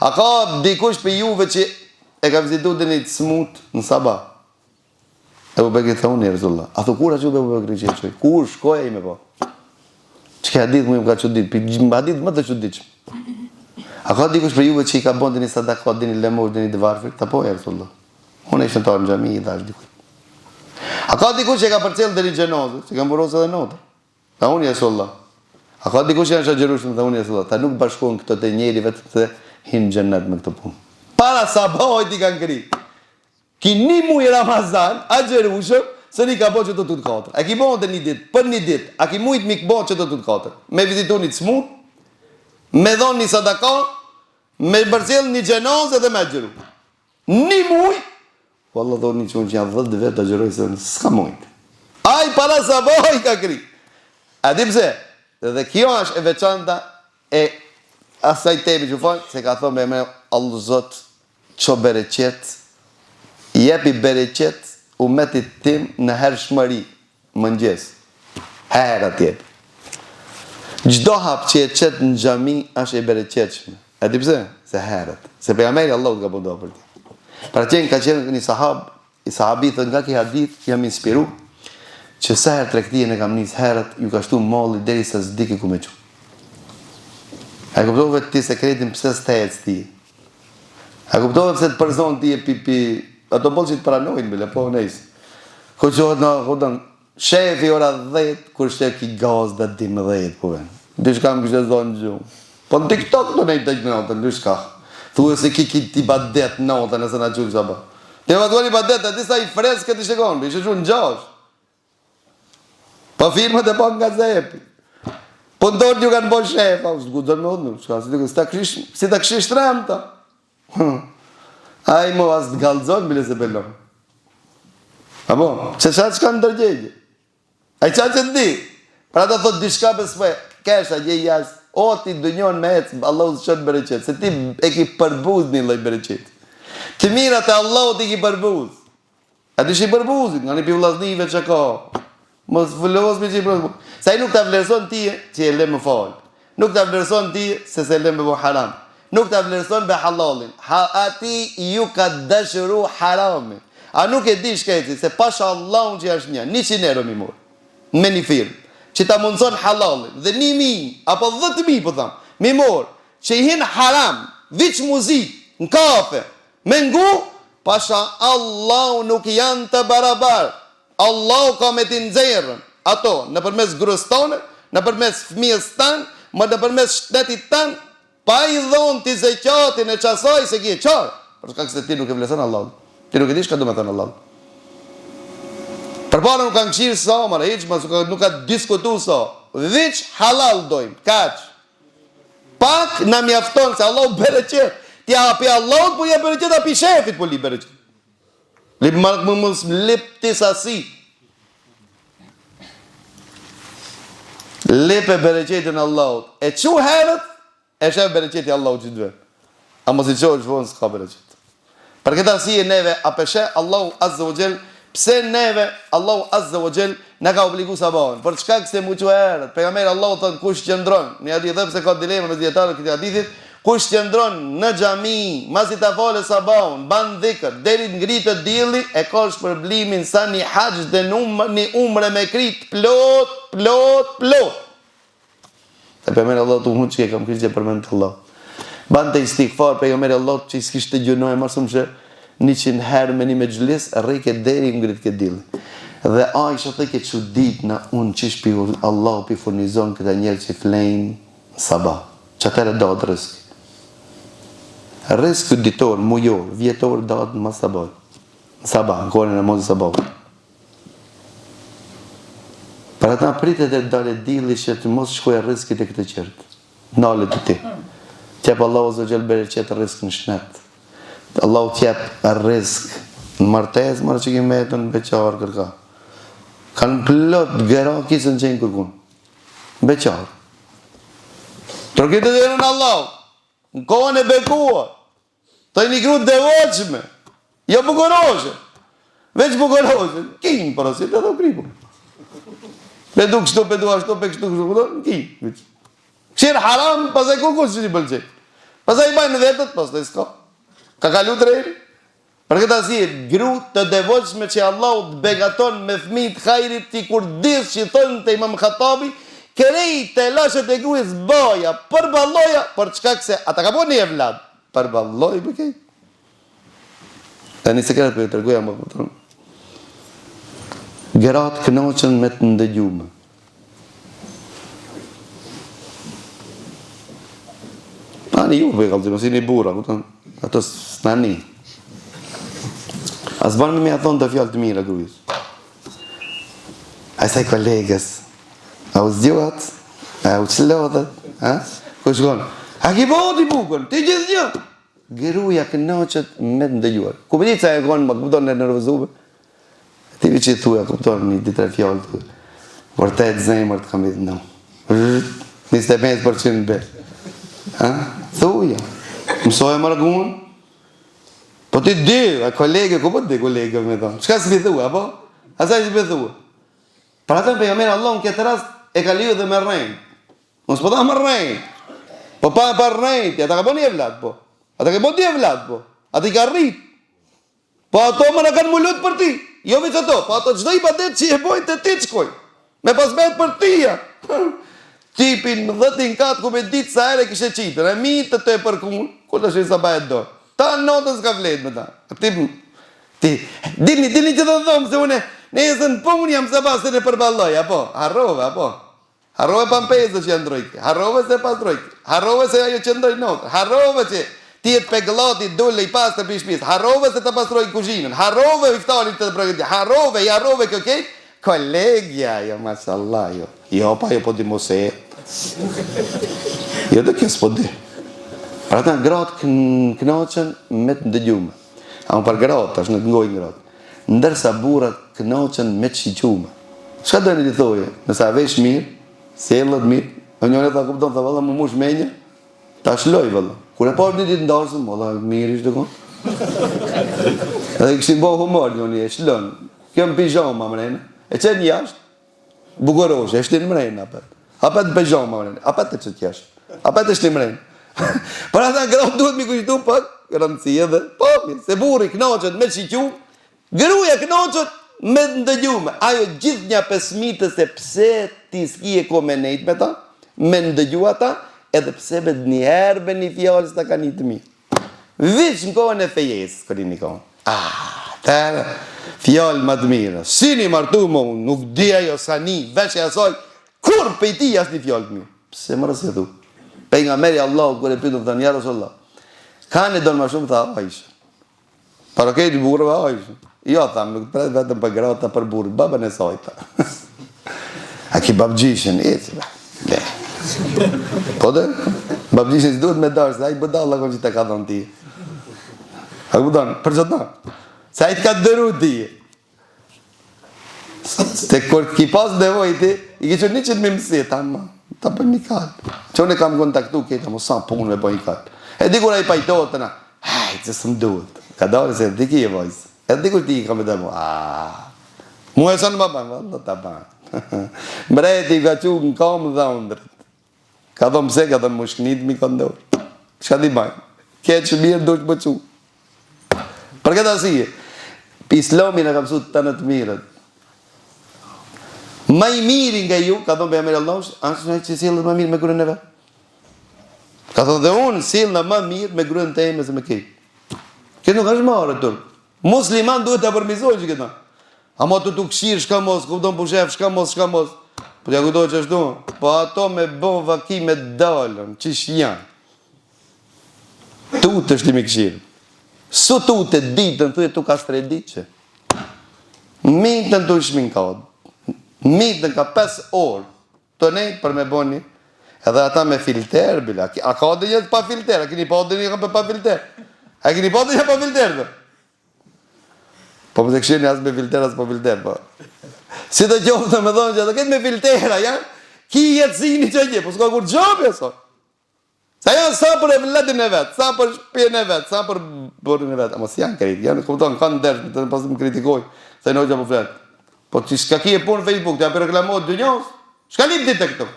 a ka dikush për juve që e ka vizituar dhe një të smut në sabah? Abu Bekri tha unë Resulullah. A thu kur a qëtë Abu Bekri që e qoj? Kur shkoj e ime po? Që ka ditë mu im ka qëtë ditë? Mba ditë më të qëtë ditë. A ka dikush për juve që i ka bon dhe një sadaka, dhe një lemur, dhe një dëvarfir? Ta po e Resulullah. Unë e shëntarë në gjami i dhash dikuj. A ka dikush që ka përcel dhe një gjenozë? Që ka mburos edhe notë? Ta unë Resulullah. A ka dikush që janë shagjerushme? Ta unë Resulullah. Ta nuk bashkon këto të njeri vetë se hinë gjennet me këtë punë. Para sabahojt i kanë kri. Ki një muj Ramazan, a gjerushëm, se një ka bo që të të katër. A ki bo dhe një ditë, për një ditë, a ki mujt mi këbo që të të katër. Me vizitu një të smut, me dhonë një sadaka, me bërcel një gjenazë dhe me gjeru. Një muj, po Allah dhonë një që unë që janë 10 vetë të gjeroj se në s'ka mujt. Aj para sabahoj ka kri. A di pse? Dhe kjo është e veçanta e asaj temi që fojnë, se ka thonë me Allah Zot që bereqet, jepi bereqet umetit tim në hershmëri, mëngjes. Herat jepi. Gjdo hap që e qetë në gjami është e bereqetshme. E di pse? Se herat. Se pejgamberi Allahut ka bëndoa për ti. Pra qenë ka qenë një sahab, i sahabi thë nga ki hadith, jam inspiru, që sa herë tregtien e kam njës herat, ju ka shtu molli deri sa s'diki ku me që. A kuptove ti sekretin pëse s'tejet ti. A kuptove pëse të përzon ti e pipi, ato bolë që të pranojnë bile, po nejsë. Ko qohet në hodën, shefi ora 10, kur shte ki gaz dhe dim 10, po ven. Dysh kam kështë e zonë gjumë. Po në TikTok të nejtë të nëtën, dysh ka. Thuë se ki ti badet nëtën, nëse në qunë qaba. Te vatuar i badet, ati sa i fresk këti shekon, për i shëshu në gjash. Po firmët e po nga zepi. Po ndorë një kanë bo shefa, u s'gudën me hodënu, si ta këshish trem ta. Aj mo as të galzon bile se pelon. Apo, që qatë që kanë ndërgjegje? Aj qatë që të di? Pra ta thot dishka besme, kesha gjej jasë, o ti dënjon me ecë, Allah u shëtë bereqet, se ti e ki përbuz një loj bereqet. Të mirat e Allah u ti ki përbuz. A ti shi përbuzit, nga një pivlasnive që ka. Mos vëllohës me që i përbuz. Sa i nuk të vlerëson ti që e le më falë. Nuk të vlerëson ti se se le më bo haram. Nuk të vlerëson be halalin. Ati ju ka dëshëru haramin. A nuk e di shkeci, se pasha Allah unë që është një, 100 euro mi morë, me një firmë, që ta mundëson halalin, dhe 1.000, apo 10.000, po thamë, mi morë, që i hinë haram, viç muzik, në kafe, me ngu, pasha Allah nuk janë të barabarë. Allah ka me ti nëzërën, ato, në përmes grës tonë, në përmes fëmijës tanë, më në përmes shtetit tanë, pa i dhonë ti zeqatin e qasaj se ki e qarë. Përshka këse ti nuk e vlesën Allah. Ti nuk e di shka du me thënë Allah. Përpara nuk kanë këshirë sa, mara, nuk ka diskutu sa. Viç halal dojmë, kaq. Pak në mjafton se Allah u bereqet. Ti api Allah po je bereqet, api shefit po li bereqet. Lip mark më mësë lip ti sasi. Lip e bereqetin Allahut. E që herët, e shef bereqeti Allahut që dve. A mos i qohë shvonë s'ka bereqet. Për këtë arsye neve, a peshe Allahu Azza wa Jell, pse neve Allahu Azza wa Jell në ka obligu sabahin. Për çka këse mu që herët. Pejgamberi Allahu thënë kush qëndron, një hadith dhe pse ka dilema me dietarët këtij hadithit, kush qëndron në xhami, masi ta fale sabahun, ban dhikr, deri ngritet dielli, e ka shpërblimin sa një haxh dhe një umre me krit plot. Te pejgamberi Allahu tu hun që kam krizje përmend Allah. Bante istighfar pejgamberi Allahut që s'kishte gjënoje më shumë se 100 herë me një mexhlis, rrike deri ngrit ke dill. Dhe Aisha thë ke çudit na unë çish pi Allahu pi furnizon këta njerëz që flejnë sabah. Çatëre do të rrezik. Rrezik ditor, mujor, vjetor do të mos sabah. Sabah, kohën e namazit sabah. Para ta pritet të dalë dilli që të mos shkojë rrezikit e këtë qert. Nalet të ti. Tjep Allahu azza xal bereqet rrezik në shnet. Allahu tjep rrezik në martesë, marrë që kemi jetën beqarë kërka. Kanë plot gëra kisën qenë kërkun. Beqarë. Tërkitë dhe në Allahu. Në kohën e bekuar. Të një kru devoqme. Jo bukuroshe. Veç bukuroshe. Kinë parasit edhe kripu. Pe du kështu, pe du ashtu, pe kështu, kinë. Këshirë haram, pasaj kërkus që një bëlqej. Pasaj i bajnë në vetët, pasaj s'ka. Ka kalu të rejri. Për këtë asie, gru të devoqme që Allah të begaton me fëmijët hajrit ti kur disë që thënë të Imam Khatabi, kërej të lashet e grujës baja, përballoja, për çka këse, ata ka po një evlad, përballoj për kej. E një sekret për të tërguja më pëtërën. Gerat kënoqen me të ndëgjume. Ani ju për e kalëzimë, si një bura, ato s'nani. As banë me a thonë të fjallë të mira grujës. A saj kolegës, a u zgjohat, a u qëllodhet, ku shkonë, a ki boti bukën, ti gjithë një. Gruja kënoqet me të ndëgjuar. Ku për ditë sa e konë, më kuptonë në nervëzume, ti vi që i thuja, kuptonë një ditre fjallë të vërtet zemër të kam vitë në. 25% be. Thuja, mësoj e mërgunë, po ti di, a kolege, ku po di kolege me thonë, qka s'pi thua, po? Asaj s'pi thua. Pra të për jamerë Allah në këtë rast e ka liu dhe me rrejnë. Nësë po ta me rrejnë. Po pa rrejnë, ata ka po një evlat, po. Ata ka po një evlat, po. Ata i ka rrit. Po ato më në kanë mullut për ti. Jo mi që to, po ato qdo i badet që i e bojnë të ti qkoj. Me pasmet për tia. Qipin në 10 katë ku me ditë sa ere kishe qipin. E mi të të e përkun, ku të shenë sa bajet do. Ta notën s'ka flet me ta. Ti, dilni që të thomë se une, nesën po unë jam se pasë në përballoj, apo? Harrove, apo? Harrove pa mpezë që janë drojke. Harrove se pas drojke. Harrove se ajo që ndoj notë. Harrove që ti jetë pe glati dulle i pas të pishpis. Harrove se të pastroj kuzhinën. Harrove i ftalit të përgjëtja. Harrove këkej. Kolegja, jo, mashallah, jo. Jo, pa jo po di mose. Jo dhe kjo s'po di. Pra ta gratë kënoqen me të ndëgjume. A më për gratë, është në të ngojnë gratë. Ndërsa burat kënoqen me të shiqume. Shka dojnë të thoje? Nësa vesh mirë, selët mirë, e njëre ta kupton, ta valla më mush menje, ta shloj valla. Kur e parë një ditë ndarësëm, valla mirë ishte konë. Edhe kështim bo humor njëni, e shlon. Kjo më pijama mrejnë, e qenë jashtë, bugoroshe, e shtin mrejnë apet. Apet në pijama mrejnë, apet e qëtë jashtë, apet e shtin mrejnë. Për ata gratë duhet mi kushtu pak, rëndësi edhe, po, se buri knoqët me qiqu, gruja knoqët me ndëgjume. Ajo gjithë një pesmitës e pse ti s'ki e ko me nejt me ta, me ndëgju ata, edhe pse me njerë be një fjallës ta ka një të mirë. Vishë në kohën e fejesës, këri një kohën. Tërë, fjallë më të mirë. Si një martu më unë, nuk dhja jo sa një, veç e asoj, kur pe ti jas një fjallë të mirë. Pse më rësë du? Pe nga meri Allah, kër e pitu më thënë, ja Rasulullah, ka në donë ma shumë, tha, Aisha. Para kejti burëve, Aisha. Jo, thamë, nuk të vetëm për grata për burë, babën e sajta. A ki babgjishen, e si ba. Po dhe, babgjishen si duhet me darë, se a i bëdalla konë që të ka dhënë ti. A i bëdalla, për që ta? Se a i të ka dëru ti. Se kër ki pas nevoj ti, i ki që një që të më mësi, ta ma. Ta për një kalp. Që unë e kam kontaktu këta, mu sa punë me për një kalp. E dikur a i pajtojtë të na, hajtë, se së më duhet. Ka dore se di ki e vojës. E dikur ti i kam e dhe mu, mu e sonë më banë, valla ta banë. Mreti i ka që në kamë dhe undrët. Ka thonë pse, ka thonë mu shknit mi këndorë. Shka di banë? Ketë që mirë do që më që. Për këtë asije, Islamin e kam su të në të mirët. Ma i miri nga ju, ka thonë për jamir Allah, ashtë në që sjellët ma mirë me kërën e vetë. Ka thënë dhe unë sill në më mirë me gruën time se me këtë. Këtë nuk është marrë turp. Musliman duhet të përmizojë që këtë. Amo të këshirë shka mos, kupton për shef, shka mos. Po t'ja kujtoj që ashtu, po ato me bon vaki me dalën, qish janë. Tu të shtimi këshirë. Su tu të ditën, tu e tu ka 3 ditë që. Mitën tu shminkad. Mitën ka 5 orë. Të nejtë për me boni. Edhe ata me filter, bila. A ka dhe njëtë pa filter, a kini pa dhe njëtë pa filter. A kini pa dhe njëtë pa filter, dhe. Po më të këshirë asë me filter, asë pa filter, po. Si të gjofë të me thonë që të këtë me filtera, janë, ki jetësini që një, po s'ka kur gjopë, so. Sa janë sa për e vletin e vetë, sa për shpjen e vetë, sa për bërën e vetë, ama si janë kritik, janë këmëton, kanë dërshme, të në pasë më kritikoj, se në që më fletë. Po që shka ki e punë në Facebook, të ja për reklamohet dë njës, shka lip ditë e këtu?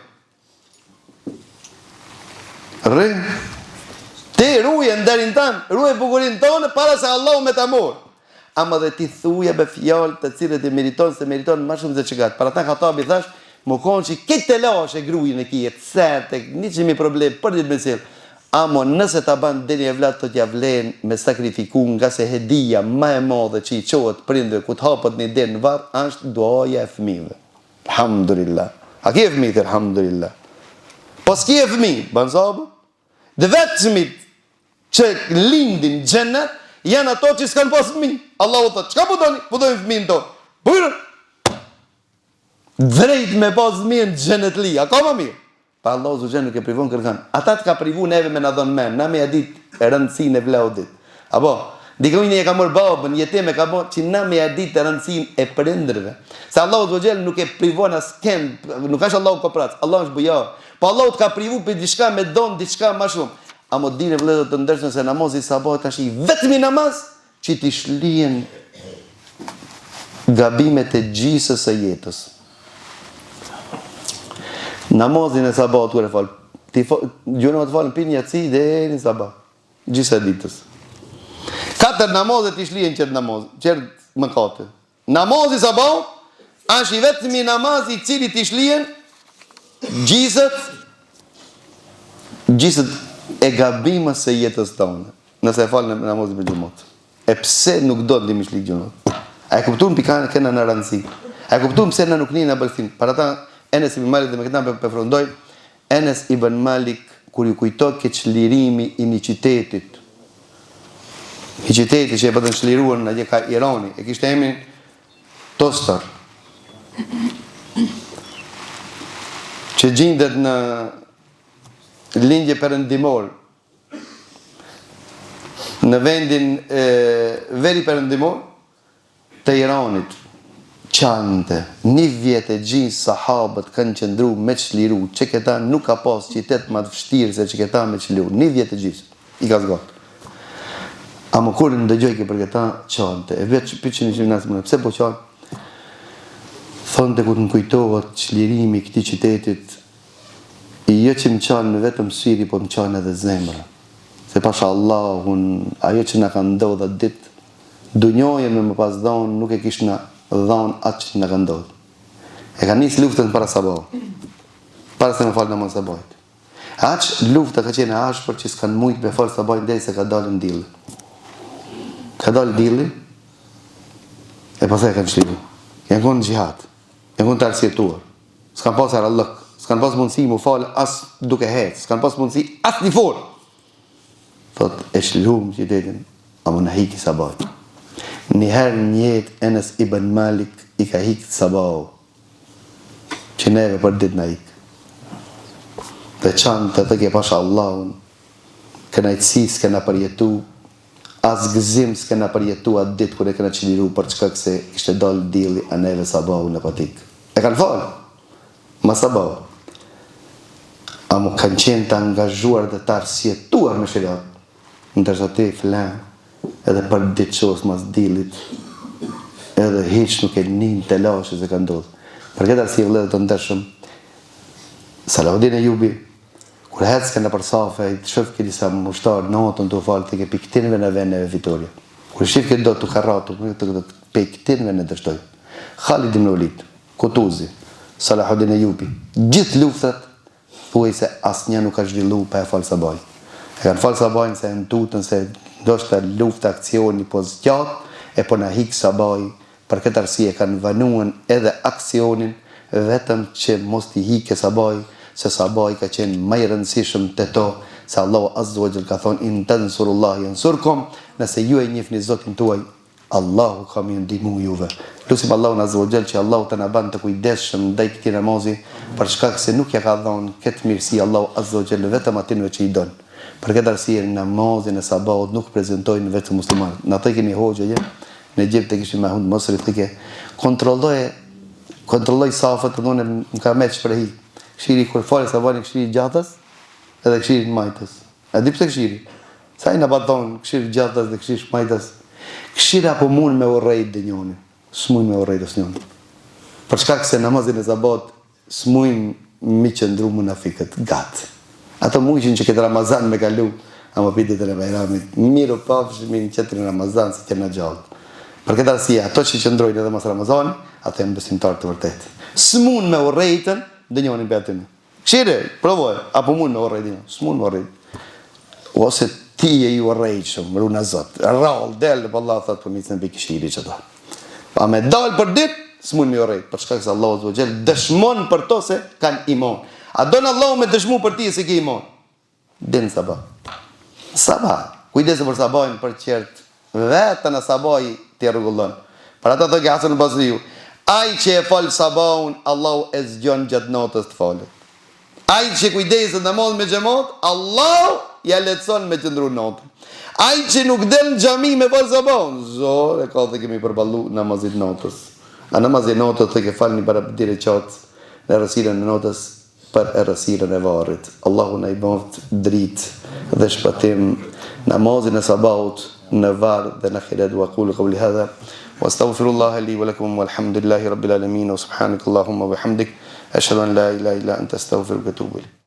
Rri, ti ruje ndërin tanë, ruje bukurin tonë, para se Allah me të morë. Ama dhe ti thuja be fjallë të cilët e meriton, se meriton ma shumë zë që gatë. Para ta ka tabi thash, më konë që këtë të lashe grujën e kje, të serte, një që mi problem, për ditë me cilë. Amo nëse ta banë deni e vlatë të t'ja vlenë me sakrifiku nga se hedija ma e madhe që i qohet prindve, ku t'hapët një denë në varë, është duaja e fëmijëve. Alhamdulillah. A ki e fëmijët, alhamdulillah. Po s'ki e fëmijë, banë sabë, dhe vetë qëmit që lindin gjennet, janë ato që s'kanë pas fëmijë. Allahu thot, çka budoni? Budojnë fëmijën tonë. Bujrën. Drejt me pas fëmijën xhenet li, a ka më mirë? Pa Allahu zë nuk e privon kërkan. Ata të ka privu neve me na dhon men, na me ja ditë rëndësinë e vllaudit. Apo, dikujt e ka marr babën, jetim e ka bën që na me ja ditë rëndësinë e prindërve. Se Allahu zë nuk e privon askën, nuk ka Allahu koprac, Allahu është bujor. Po Allahu të ka privu për diçka me don diçka më shumë. Amo dine vëlledhët të ndërshën se namazi sabat është i vetëmi namaz që ti shlien gabimet e gjisës e jetës. Namazin e sabat kër e falë. Gjuna të falën për një atësi dhe e një sabat. Gjisë e ditës. 4 namazet ti shlien qërë namaz, qërë më kate. Namazi sabat është i vetëmi namaz i cili ti shlien gjisët e gabimës se jetës tonë, nëse e falë në namazin për gjumot. E pse nuk do të dimi shlik gjumot? A e kuptuam pikane këna në rëndësi? A e kuptuam pse në nuk një në bëllësin? Para ta, Enes ibn Malik dhe me këta për frondoj, Enes ibn Malik, kur ju kujto ke qlirimi i një qitetit, i qitetit që e pëtën qliruar në gjë ka Irani, e kishtë emin Tostar, që gjindet në lindje perëndimor në vendin veri perëndimor të Iranit, qante, 1 vjet e gjinë sahabët kanë qëndru me qliru, që këta nuk ka pas qitet ma të vështirë se që këta me qliru, 1 vjet e gjisë, i ka zgatë. A më kur në dëgjojke për këta qante, e vetë që pëtë që një që nësë mëne, pse po qante? Thonë të ku të më kujtohet qlirimi këti qitetit, jo që më qanë vetëm syri, po më qanë edhe zemra. Se pasha Allahun, ajo që në ka ndodhë atë ditë, dunjojën me më pas dhonë, nuk e kishë në dhonë atë që në ka ndodhë. E ka njësë luftën para sabahë, para se më falë në mënë sabahët. Aqë lufta ka qenë ashpër që s'kanë mujtë me falë sabahët dhe se ka dalën dilë. Ka dalë dilë, e pasaj kanë shlivu. Janë konë në gjihad, janë konë të arsjetuar, s'kanë pasar allëk. S'kanë pas mundësi mu falë asë duke hecë, s'kanë pas mundësi asë një forë. Thot, e shlumë qitetin, a më në hiki sabat. Njëherë njëtë Enes ibn Malik i ka hikë sabat, që neve për ditë në hikë. Dhe qanë të të ke pasha Allahun, këna i tësi s'kena përjetu, asë gëzim s'kena përjetu atë ditë kër e këna qiliru për çka këse kishte dalë dili a neve sabat në patikë. E kanë falë, ma sabat. A mu kanë qenë të angazhuar dhe të arsjetuar me shëriat, në tërsa te flan, edhe për ditë qos mas dilit, edhe hiq nuk e njën të lashe se ka ndodhë. Për këtë arsje vëllet të ndërshëm, Salahuddin Ejubi, kur hecë këna për safe, i të shëfë këtë disa mushtarë në otën të falë të ke piktinve në veneve Vitoria. Kur shifë këtë do të karratu, të piktinve në dështoj. Khalid ibn Walid, Kutuzi, Salahuddin Ejubi, gjithë luftat thuaj se asnjë nuk ka zhvillu pa e falë sabaj. E kanë falë sabajin se në tutën se ndoshta luftë aksioni po zgjat, e po na hik sabaj, për këtë arsye kanë vanuar edhe aksionin vetëm që mos t'i hike sabaj, se sabaj ka qenë më i rëndësishëm te to, se Allahu Azza wa Jall ka thonë in tansurullahi yansurkum, nëse ju e njihni Zotin tuaj, Allahu ka më ndihmu juve. Lutim Allahun Azza wa Jall që Allahu të na bën të kujdesshëm ndaj këtij namazi, për shkak se nuk ja ka dhënë këtë mirësi Allahu Azza wa Jall vetëm atinve që i don. Për këtë arsye namazin e sabahut nuk prezantojnë vetëm muslimanët. Na të keni hoxha në Egjipt të kishim Mahmud Mosri të ke kontrolloj safat të donë më ka me shprehi. Këshiri kur falë sabahin këshiri gjatës edhe këshiri majtës. A di pse këshiri? Sa i na baton këshiri gjatës dhe këshiri majtës. Këshira po mund me urrejt dhe njoni. S'mujn me urrejt os njoni. Për shkak se namazin e sabahut s'mujn mi qëndru munafikët gatë. Ato mujqin që këtë Ramazan me kalu, a më pitit e në Bajramit, miru pafshmi në qëtërin Ramazan se qenë në gjallë. Për këtë arsye, ato që qëndrojnë edhe mas Ramazani, ato janë besimtarë të vërtet. S'mun me urrejtën, dhe njonin për atyne. Këshire, provoj, apo mun me urrejtën, s'mun me urrejtën. Ose ti e ju urrejtë shumë, runa zotë, rrallë, delë, për Allah, thëtë për mitën për këshiri që ta. Pa me dalë për ditë, s'mun me urrejtë, për shkak se Allah Azza wa Jall dëshmon për to se kanë iman. A donë Allah me dëshmu për ti se ke iman? Din sabah. Sabah. Kujdese për sabahin për qertë. Vetën e sabahi të rregullon. Për ata të ke Hasan al-Basriu. Ai që e falë sabahun, Allahu e zgjon gjatë natës të falet. Ai që kujdeset namaz me xhamat, Allahu ja lehtëson me qëndru natën. Ai që nuk del në xhami me falë sabahun, zor e ka dhe kemi përballu namazit natës. A namazit natës të ke falë një barabdire qatë në rësirën në natës për errësirën e varrit. Allahu na i bëft dritë dhe shpëtim namazin e sabahut në varr dhe në ahiret. Wa aqulu qawli hadha wa astaghfirullaha li wa lakum walhamdulillahi rabbil alamin wa subhanakallahumma wa bihamdik ashhadu an la ilaha illa anta astaghfiruka wa atubu ilayk.